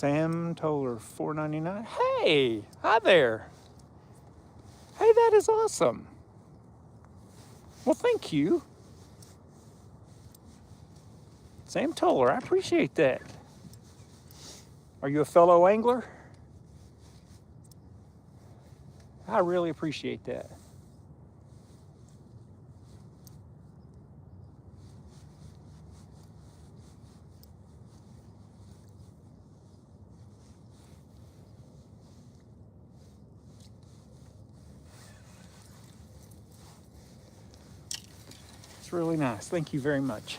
Sam Toller, $4.99. Hey, hi there. Hey, that is awesome. Well, thank you. Sam Toller, I appreciate that. Are you a fellow angler? I really appreciate that. It's really nice. Thank you very much.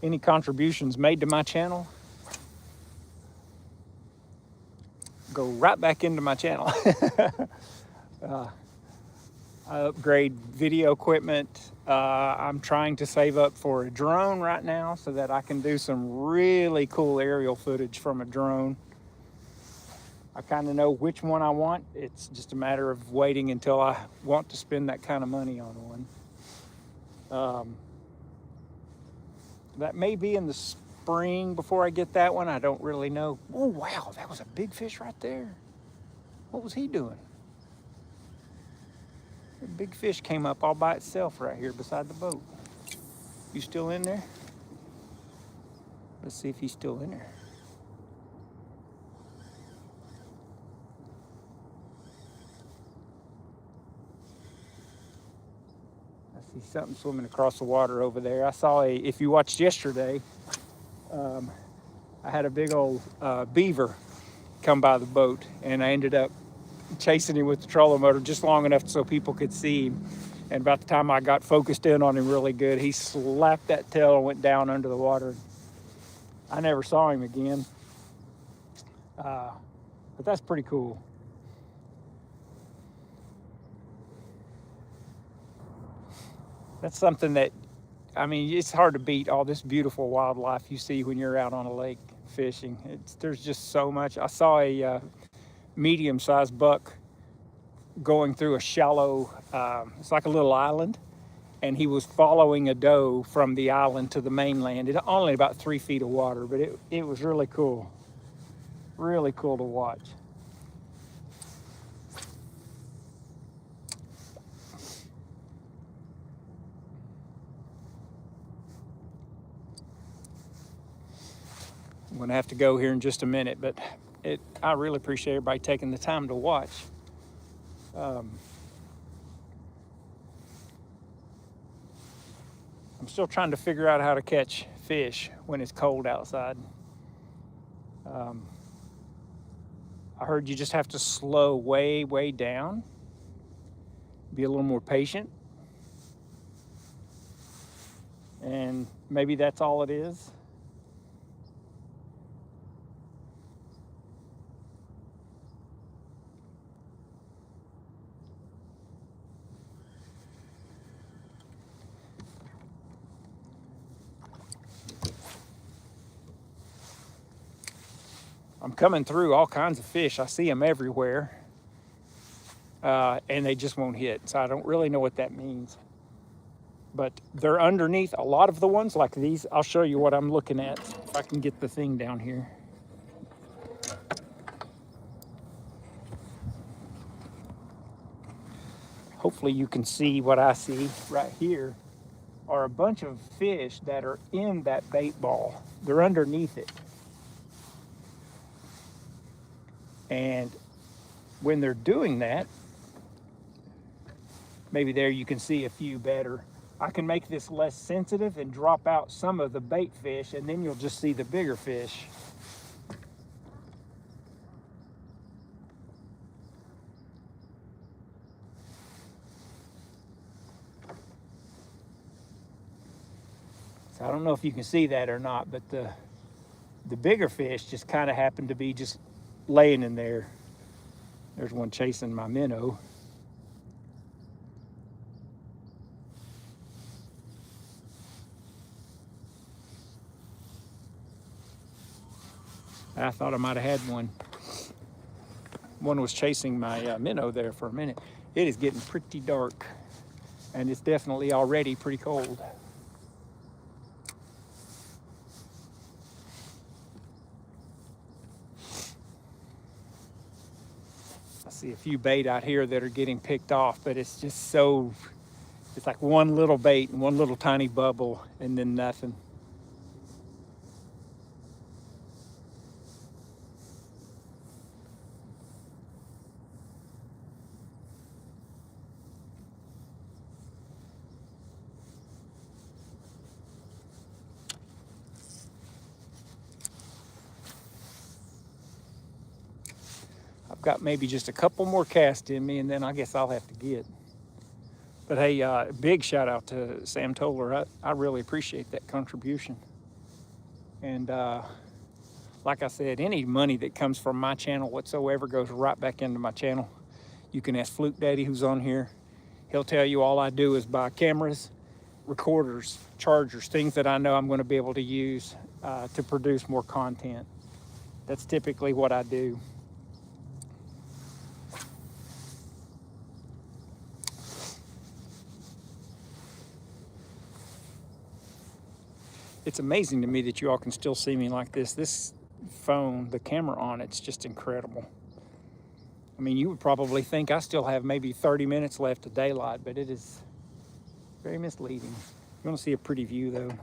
Any contributions made to my channel go right back into my channel. I upgrade video equipment. I'm trying to save up for a drone right now so that I can do some really cool aerial footage from a drone. I kind of know which one I want. It's just a matter of waiting until I want to spend that kind of money on one. That may be in the spring before I get that one. I don't really know. Oh, wow, that was a big fish right there. What was he doing? A big fish came up all by itself right here beside the boat. You still in there? Let's see if he's still in there. I see something swimming across the water over there. I saw if you watched yesterday, I had a big old beaver come by the boat, and I ended up chasing him with the trolling motor just long enough so people could see him. And about the time I got focused in on him really good, he slapped that tail and went down under the water. I never saw him again. But that's pretty cool. That's something that, I mean, it's hard to beat all this beautiful wildlife you see when you're out on a lake fishing. There's just so much. I saw a medium-sized buck going through a shallow, it's like a little island, and he was following a doe from the island to the mainland. It's only about 3 feet of water, but it was really cool. Really cool to watch. I'm gonna have to go here in just a minute, but I really appreciate everybody taking the time to watch. I'm still trying to figure out how to catch fish when it's cold outside. I heard you just have to slow way, way down, be a little more patient, and maybe that's all it is. I'm coming through all kinds of fish. I see them everywhere, and they just won't hit. So I don't really know what that means. But they're underneath a lot of the ones like these. I'll show you what I'm looking at if I can get the thing down here. Hopefully you can see what I see right here are a bunch of fish that are in that bait ball. They're underneath it. And when they're doing that, maybe there you can see a few better. I can make this less sensitive and drop out some of the bait fish, and then you'll just see the bigger fish. So I don't know if you can see that or not, but the bigger fish just kind of happened to be just laying in there. There's one chasing my minnow. I thought I might have had one. One was chasing my minnow there for a minute. It is getting pretty dark, and it's definitely already pretty cold. see a few bait out here that are getting picked off, but it's just so, it's like one little bait and one little tiny bubble and then nothing. I've got maybe just a couple more casts in me, and then I guess I'll have to get. But hey, big shout out to Sam Toller. I really appreciate that contribution. And like I said, any money that comes from my channel whatsoever goes right back into my channel. You can ask Fluke Daddy, who's on here. He'll tell you all I do is buy cameras, recorders, chargers, things that I know I'm going to be able to use to produce more content. That's typically what I do. It's amazing to me that you all can still see me like this. This phone, the camera on it's just incredible. I mean, you would probably think I still have maybe 30 minutes left of daylight, but it is very misleading. You want to see a pretty view though.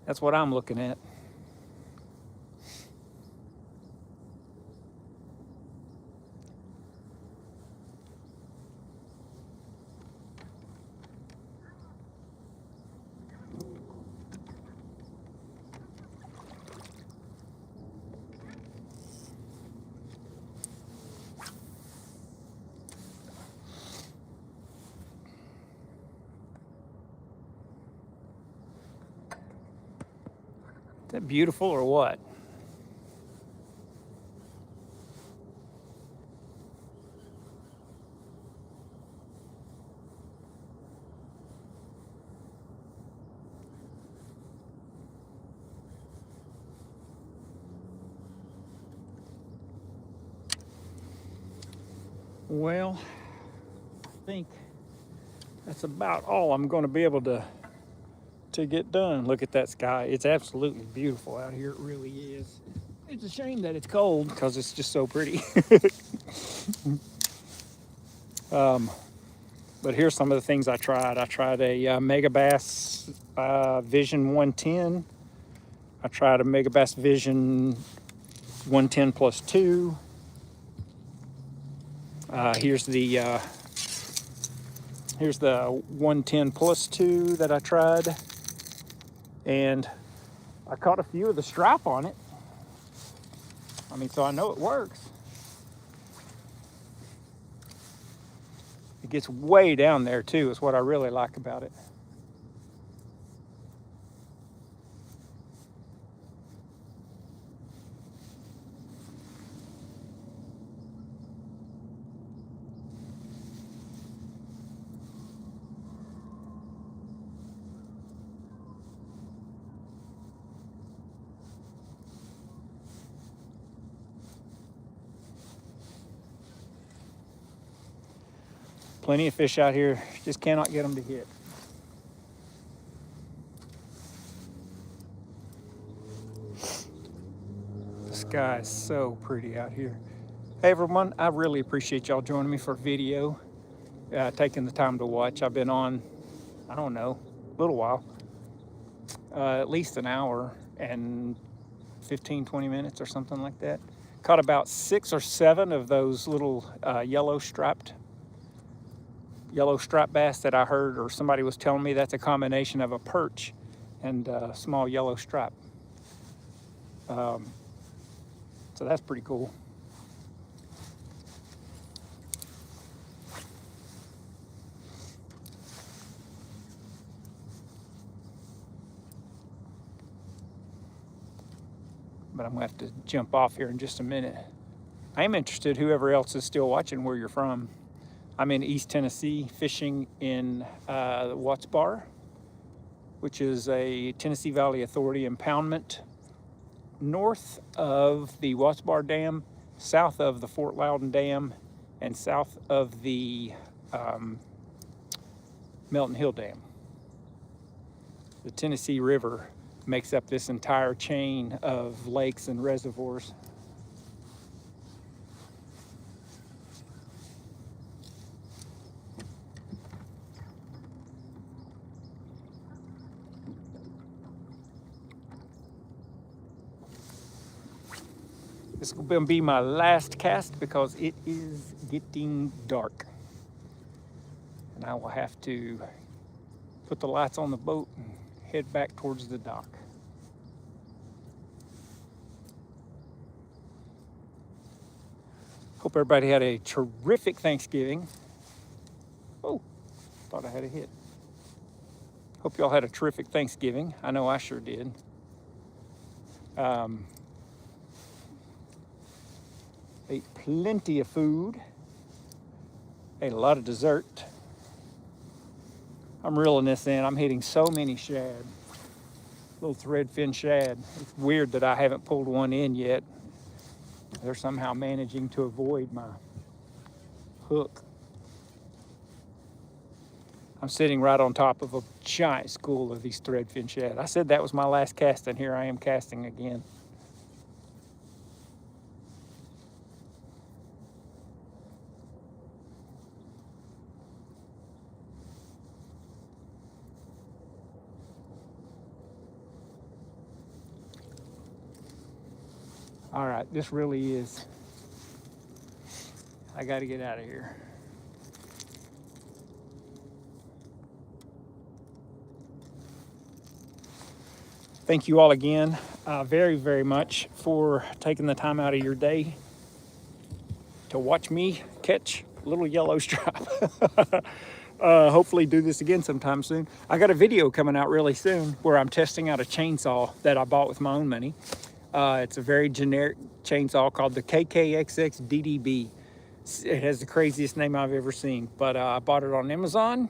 That's what I'm looking at. Is that beautiful or what? Well, I think that's about all I'm going to be able to get done. Look at that sky. It's absolutely beautiful out here. It really is. It's a shame that it's cold because it's just so pretty. But here's some of the things I tried. I tried a Megabass Vision 110. I tried a Megabass Vision 110 plus 2. Here's the 110 plus 2 that I tried. And I caught a few of the stripe on it. I mean, so I know it works. It gets way down there too, is what I really like about it. Plenty of fish out here, just cannot get them to hit. The sky is so pretty out here. Hey everyone, I really appreciate y'all joining me for a video, taking the time to watch. I've been on, I don't know, a little while, at least an hour and 15-20 minutes or something like that. Caught about 6 or 7 of those little yellow striped bass that I heard, or somebody was telling me that's a combination of a perch and a small yellow stripe. So that's pretty cool. But I'm gonna have to jump off here in just a minute. I am interested, whoever else is still watching, where you're from. I'm in East Tennessee fishing in the Watts Bar, which is a Tennessee Valley Authority impoundment north of the Watts Bar Dam, south of the Fort Loudon Dam, and south of the Melton Hill Dam. The Tennessee River makes up this entire chain of lakes and reservoirs. This will be my last cast because it is getting dark. And I will have to put the lights on the boat and head back towards the dock. Hope everybody had a terrific Thanksgiving. Oh, thought I had a hit. Hope y'all had a terrific Thanksgiving. I know I sure did. Ate plenty of food. Ate a lot of dessert. I'm reeling this in. I'm hitting so many shad. Little threadfin shad. It's weird that I haven't pulled one in yet. They're somehow managing to avoid my hook. I'm sitting right on top of a giant school of these threadfin shad. I said that was my last cast, and here I am casting again. All right, this really is. I got to get out of here. Thank you all again very, very much for taking the time out of your day to watch me catch little yellow stripe. Hopefully do this again sometime soon. I got a video coming out really soon where I'm testing out a chainsaw that I bought with my own money. It's a very generic chainsaw called the KKXX DDB. It has the craziest name I've ever seen, but I bought it on Amazon.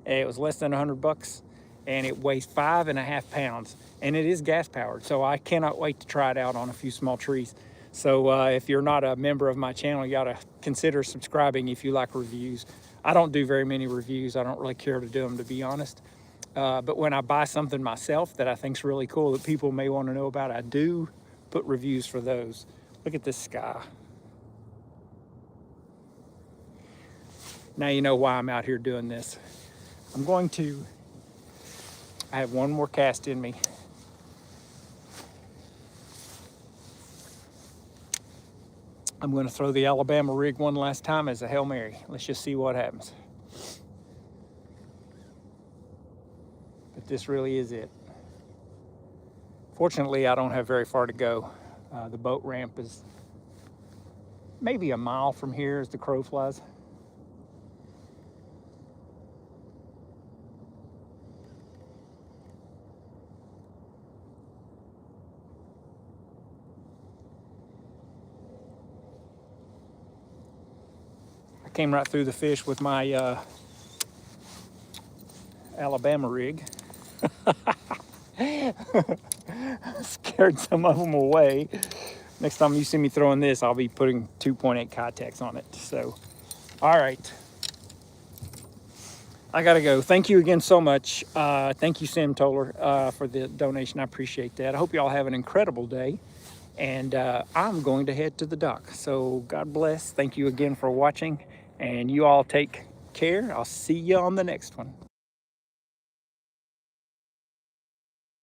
It was less than $100 and it weighs 5.5 pounds and it is gas powered. So I cannot wait to try it out on a few small trees. So if you're not a member of my channel, you gotta consider subscribing if you like reviews. I don't do very many reviews. I don't really care to do them, to be honest. But when I buy something myself that I think's really cool that people may want to know about, I do put reviews for those. Look at this sky. Now you know why I'm out here doing this. I have one more cast in me. I'm going to throw the Alabama rig one last time as a Hail Mary. Let's just see what happens. But this really is it. Fortunately, I don't have very far to go. The boat ramp is maybe a mile from here as the crow flies. I came right through the fish with my Alabama rig. Scared some of them away. Next time you see me throwing this, I'll be putting 2.8 Contax on it. So, all right. I gotta go. Thank you again so much. Thank you, Sam Toller, for the donation. I appreciate that. I hope you all have an incredible day. And I'm going to head to the dock. So God bless. Thank you again for watching. And you all take care. I'll see you on the next one.